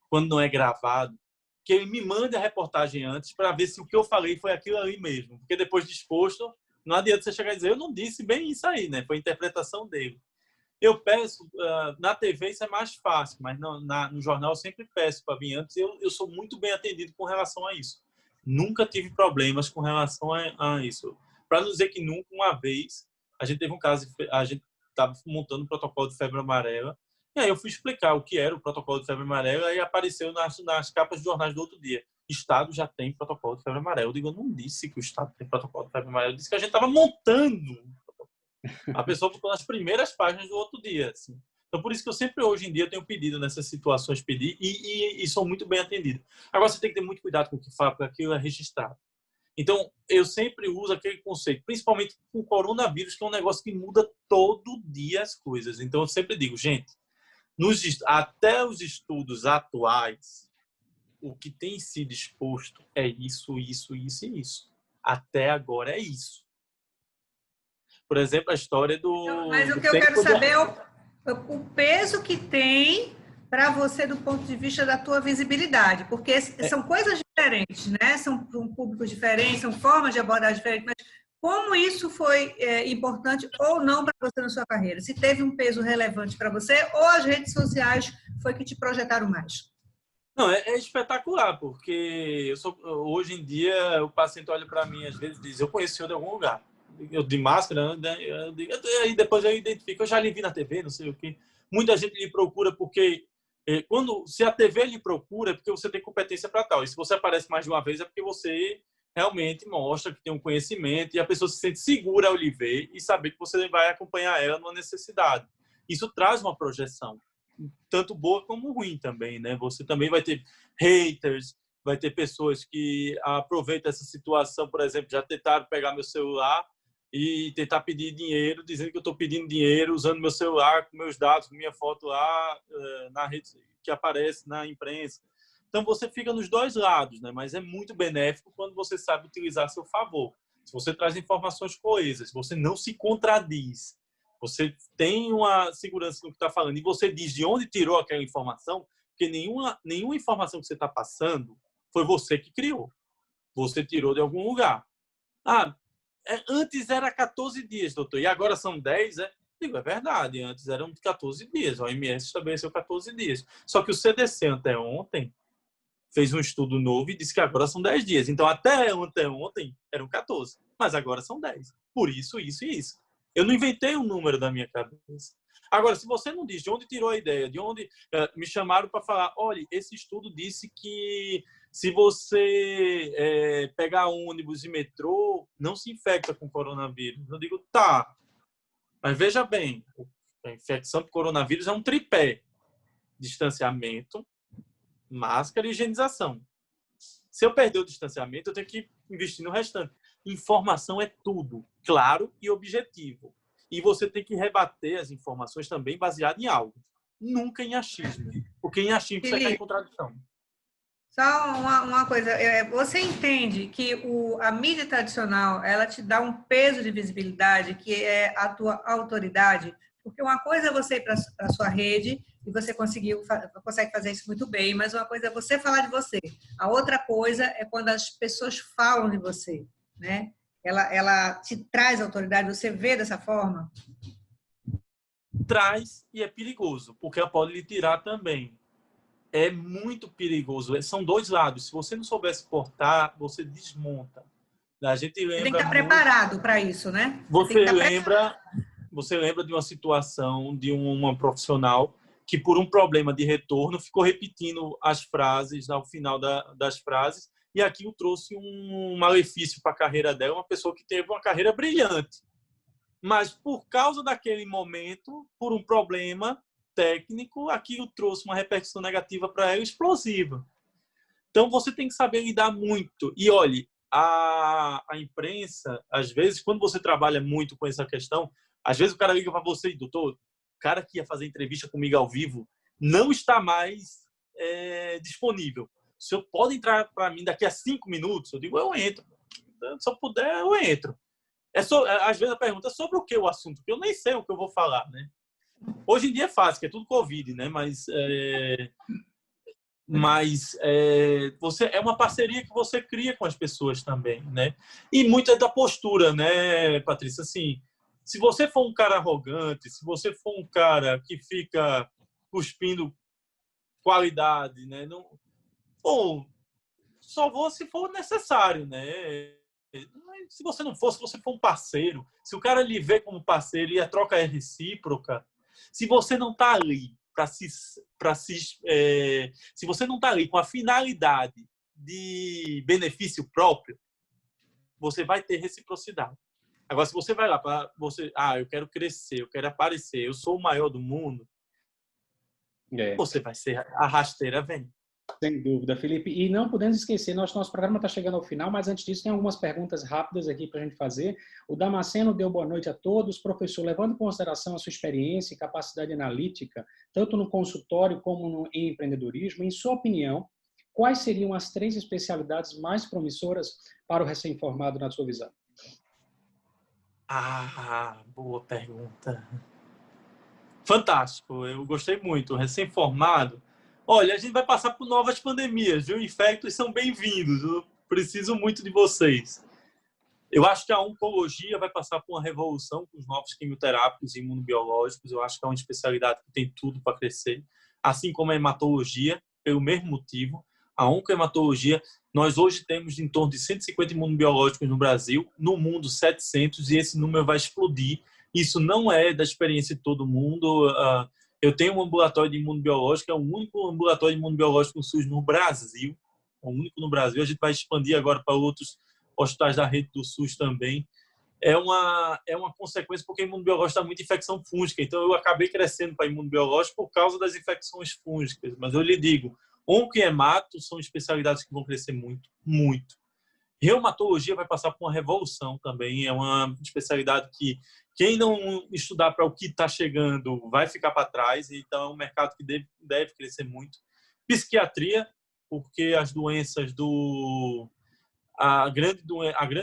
quando não é gravado, que ele me mande a reportagem antes para ver se o que eu falei foi aquilo ali mesmo. Porque depois de exposto, não adianta você chegar e dizer eu não disse bem isso aí, né? Foi a interpretação dele. Eu peço, na TV isso é mais fácil, mas no jornal eu sempre peço para vir antes. Eu sou muito bem atendido com relação a isso. Nunca tive problemas com relação a isso. Para não dizer que nunca, uma vez, a gente teve um caso, a gente estava montando um protocolo de febre amarela, e aí eu fui explicar o que era o protocolo de febre amarela e apareceu nas capas de jornais do outro dia. Estado já tem protocolo de febre amarela. Eu digo, eu não disse que o Estado tem protocolo de febre amarela, eu disse que a gente estava montando. A pessoa botou nas primeiras páginas do outro dia. Assim. Então, por isso que eu sempre, hoje em dia, tenho pedido nessas situações, pedir e sou muito bem atendido. Agora, você tem que ter muito cuidado com o que fala, porque aquilo é registrado. Então, eu sempre uso aquele conceito, principalmente com o coronavírus, que é um negócio que muda todo dia as coisas. Então, eu sempre digo, gente, até os estudos atuais, o que tem sido exposto é isso, isso, isso e isso. Até agora é isso. Por exemplo, a história Não, mas o que eu quero saber é o peso que tem para você do ponto de vista da tua visibilidade, porque são coisas diferentes, né? São públicos diferentes, são formas de abordagem diferentes, mas como isso foi importante ou não para você na sua carreira? Se teve um peso relevante para você ou as redes sociais foi que te projetaram mais? Não, é espetacular, porque hoje em dia o paciente olha para mim às vezes e diz, eu conheci o senhor de algum lugar. Eu de máscara, né? Aí depois eu identifico, eu já lhe vi na TV, não sei o quê. Muita gente lhe procura porque se a TV lhe procura é porque você tem competência para tal. E se você aparece mais de uma vez é porque você realmente mostra que tem um conhecimento e a pessoa se sente segura ao lhe ver e saber que você vai acompanhar ela numa necessidade. Isso traz uma projeção, tanto boa como ruim também, né? Você também vai ter haters, vai ter pessoas que aproveitam essa situação, por exemplo, já tentaram pegar meu celular e tentar pedir dinheiro, dizendo que eu estou pedindo dinheiro, usando meu celular, com meus dados, com minha foto lá na rede que aparece na imprensa. Então, você fica nos dois lados, né? Mas é muito benéfico quando você sabe utilizar a seu favor. Se você traz informações coesas, você não se contradiz, você tem uma segurança no que está falando e você diz de onde tirou aquela informação, porque nenhuma informação que você está passando foi você que criou. Você tirou de algum lugar. Antes era 14 dias, doutor, e agora são 10, Digo, é verdade, antes eram 14 dias, a OMS estabeleceu 14 dias. Só que o CDC, anteontem, fez um estudo novo e disse que agora são 10 dias. Então, até anteontem eram 14, mas agora são 10. Por isso, isso e isso. Eu não inventei um número da minha cabeça. Agora, se você não diz de onde tirou a ideia, de onde me chamaram para falar, olha, esse estudo disse que se você pegar ônibus e metrô, não se infecta com coronavírus. Eu digo, tá, mas veja bem, a infecção por coronavírus é um tripé. Distanciamento, máscara e higienização. Se eu perder o distanciamento, eu tenho que investir no restante. Informação é tudo, claro e objetivo. E você tem que rebater as informações também baseado em algo. Nunca em achismo. Porque em achismo você cai em contradição. Só uma coisa, você entende que a mídia tradicional, ela te dá um peso de visibilidade, que é a tua autoridade? Porque uma coisa é você ir para a sua rede e você consegue fazer isso muito bem, mas uma coisa é você falar de você. A outra coisa é quando as pessoas falam de você, né? Ela te traz autoridade, você vê dessa forma? Traz e é perigoso, porque ela pode lhe tirar também. É muito perigoso. São dois lados. Se você não souber se portar, você desmonta. A gente lembra. Você tem que estar preparado para isso, né? Você lembra de uma situação de uma profissional que, por um problema de retorno, ficou repetindo as frases ao final das frases, e aquilo trouxe um malefício para a carreira dela, uma pessoa que teve uma carreira brilhante. Mas, por causa daquele momento, por um problema técnico, aquilo trouxe uma repercussão negativa para ela explosiva. Então, você tem que saber lidar muito. E, olhe, a imprensa, às vezes, quando você trabalha muito com essa questão, às vezes o cara liga para você e, doutor, o cara que ia fazer entrevista comigo ao vivo não está mais disponível. O senhor pode entrar para mim daqui a 5 minutos? Eu digo, eu entro. Se eu puder, eu entro. Às vezes a pergunta é sobre o que o assunto, porque eu nem sei o que eu vou falar, né? Hoje em dia é fácil, que é tudo Covid, né? Mas você é uma parceria que você cria com as pessoas também, né? E muito é da postura, né, Patrícia? Assim, se você for um cara arrogante, se você for um cara que fica cuspindo qualidade, né? Não, ou só vou se for necessário, né? Se você não for, se você for um parceiro, se o cara lhe vê como parceiro e a troca é recíproca, se você não está ali se você não está ali com a finalidade de benefício próprio, você vai ter reciprocidade. Agora, se você vai lá para você, eu quero crescer, eu quero aparecer, eu sou o maior do mundo, você vai ser a rasteira vem. Sem dúvida, Felipe. E não podemos esquecer, nosso programa está chegando ao final, mas antes disso tem algumas perguntas rápidas aqui para a gente fazer. O Damasceno deu boa noite a todos. Professor, levando em consideração a sua experiência e capacidade analítica, tanto no consultório como em empreendedorismo, em sua opinião, quais seriam as 3 especialidades mais promissoras para o recém-formado na sua visão? Boa pergunta. Fantástico, eu gostei muito. Recém-formado. Olha, a gente vai passar por novas pandemias, viu? Infectos são bem-vindos. Eu preciso muito de vocês. Eu acho que a oncologia vai passar por uma revolução com os novos quimioterápicos e imunobiológicos. Eu acho que é uma especialidade que tem tudo para crescer. Assim como a hematologia, pelo mesmo motivo. A oncohematologia, nós hoje temos em torno de 150 imunobiológicos no Brasil, no mundo 700, e esse número vai explodir. Isso não é da experiência de todo mundo. Eu tenho um ambulatório de imunobiológico, é o único ambulatório de imunobiológico no SUS no Brasil. É o único no Brasil. A gente vai expandir agora para outros hospitais da rede do SUS também. É uma consequência porque imunobiológico está muita infecção fúngica. Então, eu acabei crescendo para imunobiológico por causa das infecções fúngicas. Mas eu lhe digo, onco e hemato são especialidades que vão crescer muito, muito. Reumatologia vai passar por uma revolução também. É uma especialidade que quem não estudar para o que está chegando vai ficar para trás. Então, é um mercado que deve crescer muito. Psiquiatria, porque as doenças a grande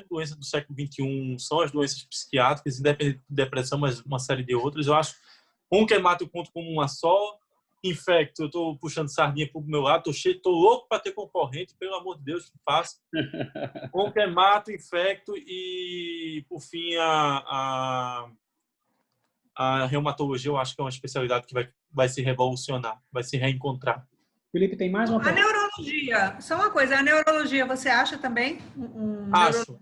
doença do século XXI são as doenças psiquiátricas, independente de depressão, mas uma série de outras. Eu acho oncohemato eu conto como uma só. Infecto, eu estou puxando sardinha para o meu lado, estou louco para ter concorrente, pelo amor de Deus, faça. Oncohemato, infecto e, por fim, a reumatologia, eu acho que é uma especialidade que vai se revolucionar, vai se reencontrar. Felipe, tem mais uma A pergunta? neurologia, só uma coisa, a neurologia você acha também? Acho.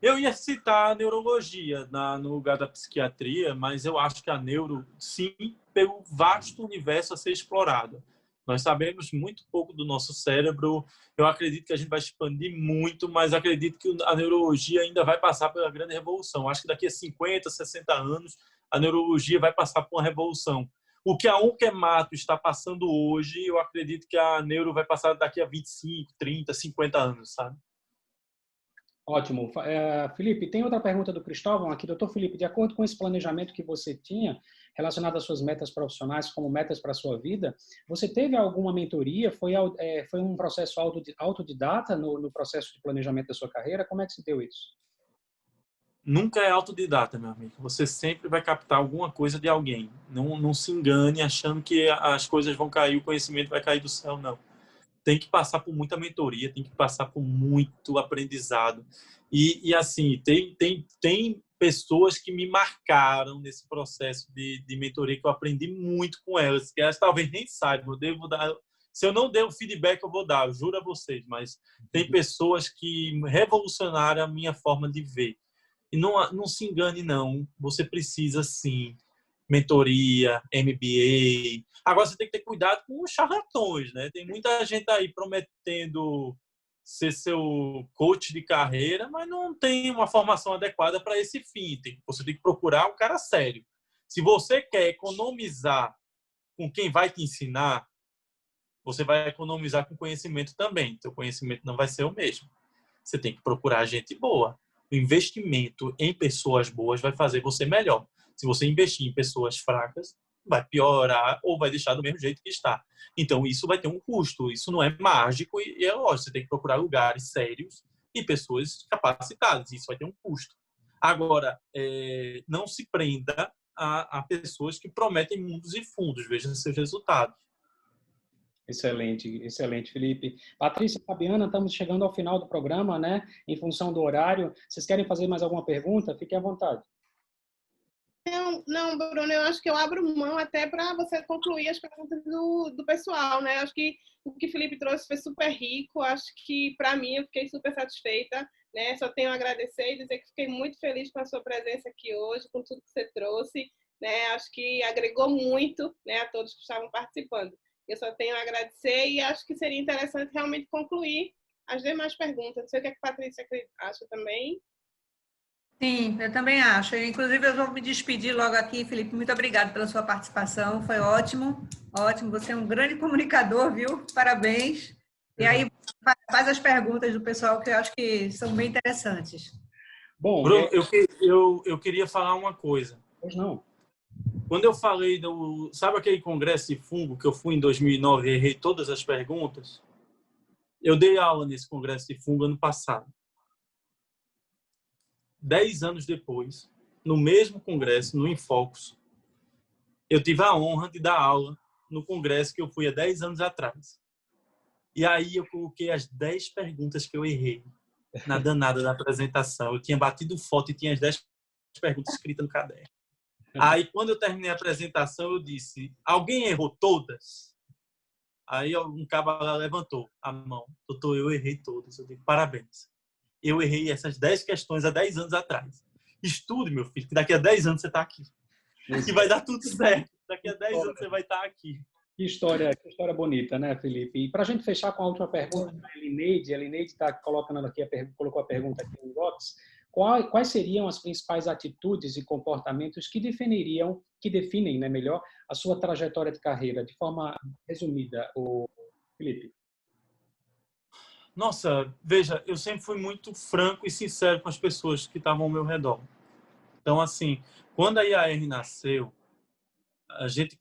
Eu ia citar a neurologia no lugar da psiquiatria, mas eu acho que a neuro, sim, pelo vasto universo a ser explorado. Nós sabemos muito pouco do nosso cérebro. Eu acredito que a gente vai expandir muito, mas acredito que a neurologia ainda vai passar pela grande revolução. Acho que daqui a 50, 60 anos, a neurologia vai passar por uma revolução. O que a oncohemato está passando hoje, eu acredito que a neuro vai passar daqui a 25, 30, 50 anos, sabe? Ótimo. Felipe, tem outra pergunta do Cristóvão aqui. Doutor Felipe, de acordo com esse planejamento que você tinha relacionado às suas metas profissionais como metas para a sua vida, você teve alguma mentoria? Foi um processo autodidata no processo de planejamento da sua carreira? Como é que se deu isso? Nunca é autodidata, meu amigo. Você sempre vai captar alguma coisa de alguém. Não se engane achando que as coisas vão cair, o conhecimento vai cair do céu, não. Tem que passar por muita mentoria, tem que passar por muito aprendizado. E assim, tem pessoas que me marcaram nesse processo de mentoria, que eu aprendi muito com elas, que elas talvez nem saibam. Eu devo dar, se eu não der o feedback, eu vou dar, eu juro a vocês, mas tem pessoas que revolucionaram a minha forma de ver. E não se engane, não. Você precisa, sim, mentoria, MBA. Agora, você tem que ter cuidado com os charlatões, né? Tem muita gente aí prometendo ser seu coach de carreira, mas não tem uma formação adequada para esse fim. Você tem que procurar um cara sério. Se você quer economizar com quem vai te ensinar, você vai economizar com conhecimento também. Seu conhecimento não vai ser o mesmo. Você tem que procurar gente boa. O investimento em pessoas boas vai fazer você melhor. Se você investir em pessoas fracas, vai piorar ou vai deixar do mesmo jeito que está. Então, isso vai ter um custo. Isso não é mágico e é lógico. Você tem que procurar lugares sérios e pessoas capacitadas. Isso vai ter um custo. Agora, não se prenda a pessoas que prometem mundos e fundos. Veja seus resultados. Excelente, excelente, Felipe. Patrícia, Fabiana, estamos chegando ao final do programa, né? Em função do horário. Vocês querem fazer mais alguma pergunta? Fiquem à vontade. Não, Bruno, eu acho que eu abro mão até para você concluir as perguntas do pessoal, né? Acho que o que o Felipe trouxe foi super rico. Acho que, para mim, eu fiquei super satisfeita, né? Só tenho a agradecer e dizer que fiquei muito feliz com a sua presença aqui hoje, com tudo que você trouxe, né? Acho que agregou muito, né, a todos que estavam participando. Eu só tenho a agradecer e acho que seria interessante realmente concluir as demais perguntas. Não sei o que a Patrícia acha também. Sim, eu também acho. Inclusive, eu vou me despedir logo aqui, Felipe. Muito obrigada pela sua participação. Foi ótimo, ótimo. Você é um grande comunicador, viu? Parabéns. E aí, faz as perguntas do pessoal que eu acho que são bem interessantes. Bom, Bruno, eu queria falar uma coisa. Pois não. Quando eu falei sabe aquele congresso de fungo que eu fui em 2009 e errei todas as perguntas? Eu dei aula nesse congresso de fungo ano passado. 10 anos depois, no mesmo congresso, no Infocus, eu tive a honra de dar aula no congresso que eu fui há 10 anos atrás. E aí eu coloquei as 10 perguntas que eu errei na danada da apresentação. Eu tinha batido foto e tinha as 10 perguntas escritas no caderno. Aí, quando eu terminei a apresentação, eu disse: alguém errou todas? Aí um cabra levantou a mão. Doutor, eu errei todas. Eu digo: parabéns. Eu errei essas 10 questões há 10 anos atrás. Estude, meu filho, que daqui a 10 anos você está aqui. Que vai dar tudo certo. Daqui a 10 anos você vai estar aqui. Que história bonita, né, Felipe? E para a gente fechar com a última pergunta da Elineide, a Elineide está colocando aqui colocou a pergunta aqui no box. Quais seriam as principais atitudes e comportamentos que definem, né, melhor, a sua trajetória de carreira, de forma resumida, o Felipe? Nossa, veja, eu sempre fui muito franco e sincero com as pessoas que estavam ao meu redor. Então, assim, quando a IAR nasceu,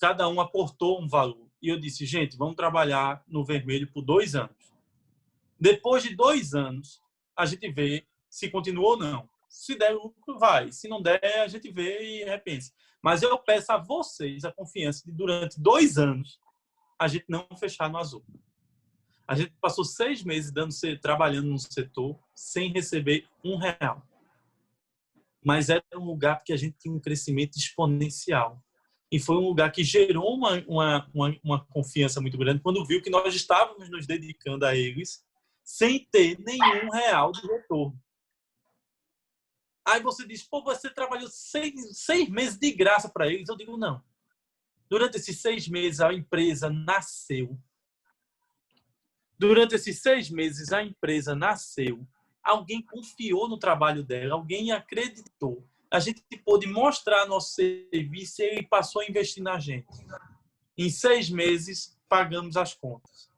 cada um aportou um valor. E eu disse: gente, vamos trabalhar no vermelho por 2 anos. Depois de 2 anos, a gente vê se continua ou não. Se der lucro, vai. Se não der, a gente vê e repensa. Mas eu peço a vocês a confiança de, durante 2 anos, a gente não fechar no azul. A gente passou 6 meses trabalhando no setor sem receber R$1. Mas era um lugar que a gente tinha um crescimento exponencial. E foi um lugar que gerou uma confiança muito grande quando viu que nós estávamos nos dedicando a eles sem ter nenhum real de retorno. Aí você diz: pô, você trabalhou 6 meses de graça para eles. Eu digo: não. Durante esses 6 meses, a empresa nasceu. Durante esses 6 meses, a empresa nasceu. Alguém confiou no trabalho dela, alguém acreditou. A gente pôde mostrar nosso serviço e ele passou a investir na gente. Em 6 meses, pagamos as contas.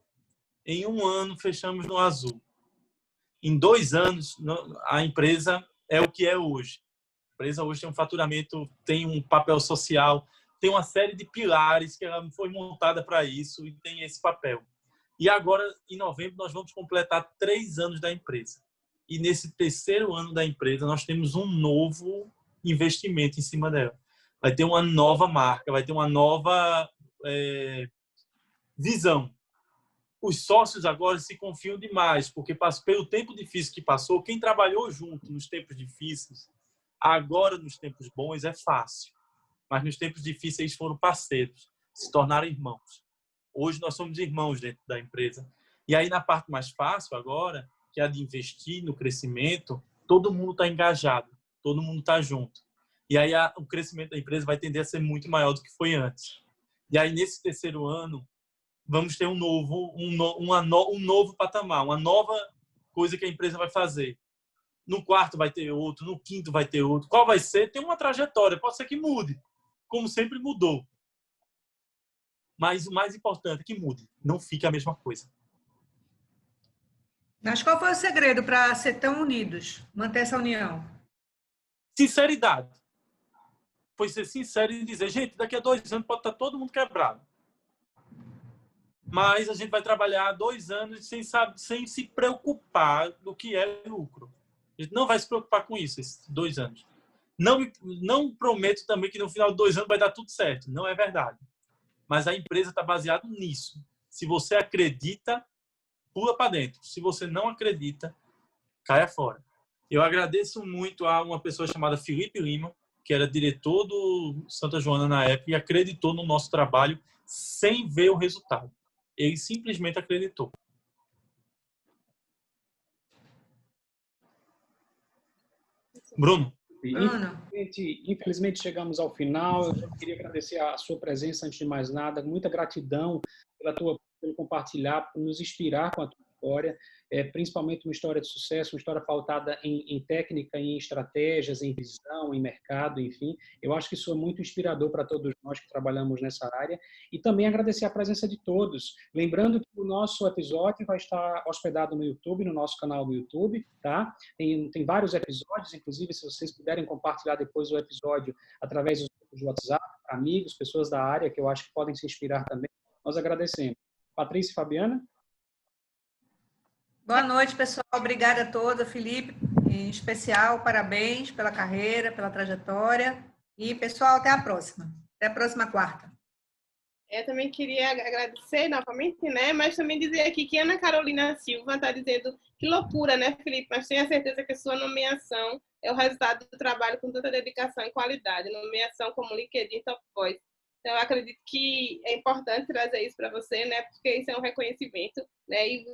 Em 1 ano, fechamos no azul. Em 2 anos, a empresa é o que é hoje. A empresa hoje tem um faturamento, tem um papel social, tem uma série de pilares que ela foi montada para isso e tem esse papel. E agora, em novembro, nós vamos completar 3 anos da empresa. E nesse 3º ano da empresa, nós temos um novo investimento em cima dela. Vai ter uma nova marca, vai ter uma nova visão. Os sócios agora se confiam demais, porque pelo tempo difícil que passou, quem trabalhou junto nos tempos difíceis, agora nos tempos bons é fácil. Mas nos tempos difíceis foram parceiros, se tornaram irmãos. Hoje nós somos irmãos dentro da empresa. E aí na parte mais fácil agora, que é a de investir no crescimento, todo mundo está engajado, todo mundo está junto. E aí o crescimento da empresa vai tender a ser muito maior do que foi antes. E aí nesse 3º ano, vamos ter um novo patamar, uma nova coisa que a empresa vai fazer. No 4º vai ter outro, no 5º vai ter outro. Qual vai ser? Tem uma trajetória, pode ser que mude, como sempre mudou. Mas o mais importante é que mude, não fique a mesma coisa. Mas qual foi o segredo para ser tão unidos, manter essa união? Sinceridade. Foi ser sincero e dizer: gente, daqui a 2 anos pode estar todo mundo quebrado. Mas a gente vai trabalhar 2 anos sem se preocupar do que é lucro. A gente não vai se preocupar com isso, esses 2 anos. Não prometo também que no final de 2 anos vai dar tudo certo. Não é verdade. Mas a empresa está baseada nisso. Se você acredita, pula para dentro. Se você não acredita, caia fora. Eu agradeço muito a uma pessoa chamada Felipe Lima, que era diretor do Santa Joana na época e acreditou no nosso trabalho sem ver o resultado. Ele simplesmente acreditou. Bruno. Infelizmente chegamos ao final. Eu queria agradecer a sua presença antes de mais nada. Muita gratidão pelo compartilhar, por nos inspirar com a tua história, principalmente uma história de sucesso, uma história pautada em técnica, em estratégias, em visão, em mercado, enfim. Eu acho que isso é muito inspirador para todos nós que trabalhamos nessa área. E também agradecer a presença de todos. Lembrando que o nosso episódio vai estar hospedado no YouTube, no nosso canal do YouTube, tá? Tem vários episódios, inclusive, se vocês puderem compartilhar depois o episódio através dos grupos de WhatsApp, amigos, pessoas da área, que eu acho que podem se inspirar também, nós agradecemos. Patrícia e Fabiana? Boa noite, pessoal. Obrigada a todos, Felipe. Em especial, parabéns pela carreira, pela trajetória. E, pessoal, até a próxima. Até a próxima quarta. Eu também queria agradecer novamente, né? Mas também dizer aqui que Ana Carolina Silva está dizendo que loucura, né, Felipe? Mas tenha certeza que a sua nomeação é o resultado do trabalho com tanta dedicação e qualidade. Nomeação como LinkedIn Top Voice. Então, eu acredito que é importante trazer isso para você, né? Porque isso é um reconhecimento, né? E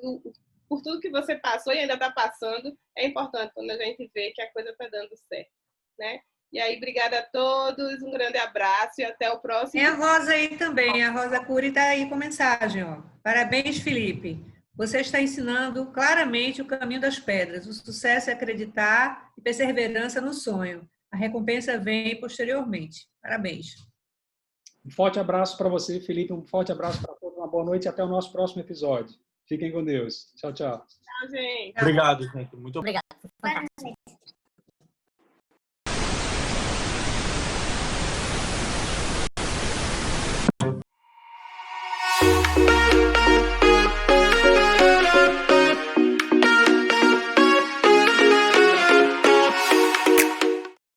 por tudo que você passou e ainda está passando, é importante quando a gente vê que a coisa está dando certo, né? E aí, obrigada a todos, um grande abraço e até o próximo. Tem a Rosa aí também, a Rosa Cury está aí com mensagem. Ó. Parabéns, Felipe. Você está ensinando claramente o caminho das pedras. O sucesso é acreditar e perseverança no sonho. A recompensa vem posteriormente. Parabéns. Um forte abraço para você, Felipe. Um forte abraço para todos. Uma boa noite e até o nosso próximo episódio. Fiquem com Deus. Tchau, tchau. Tchau, gente. Obrigado, gente. Muito Obrigado. Fantástico.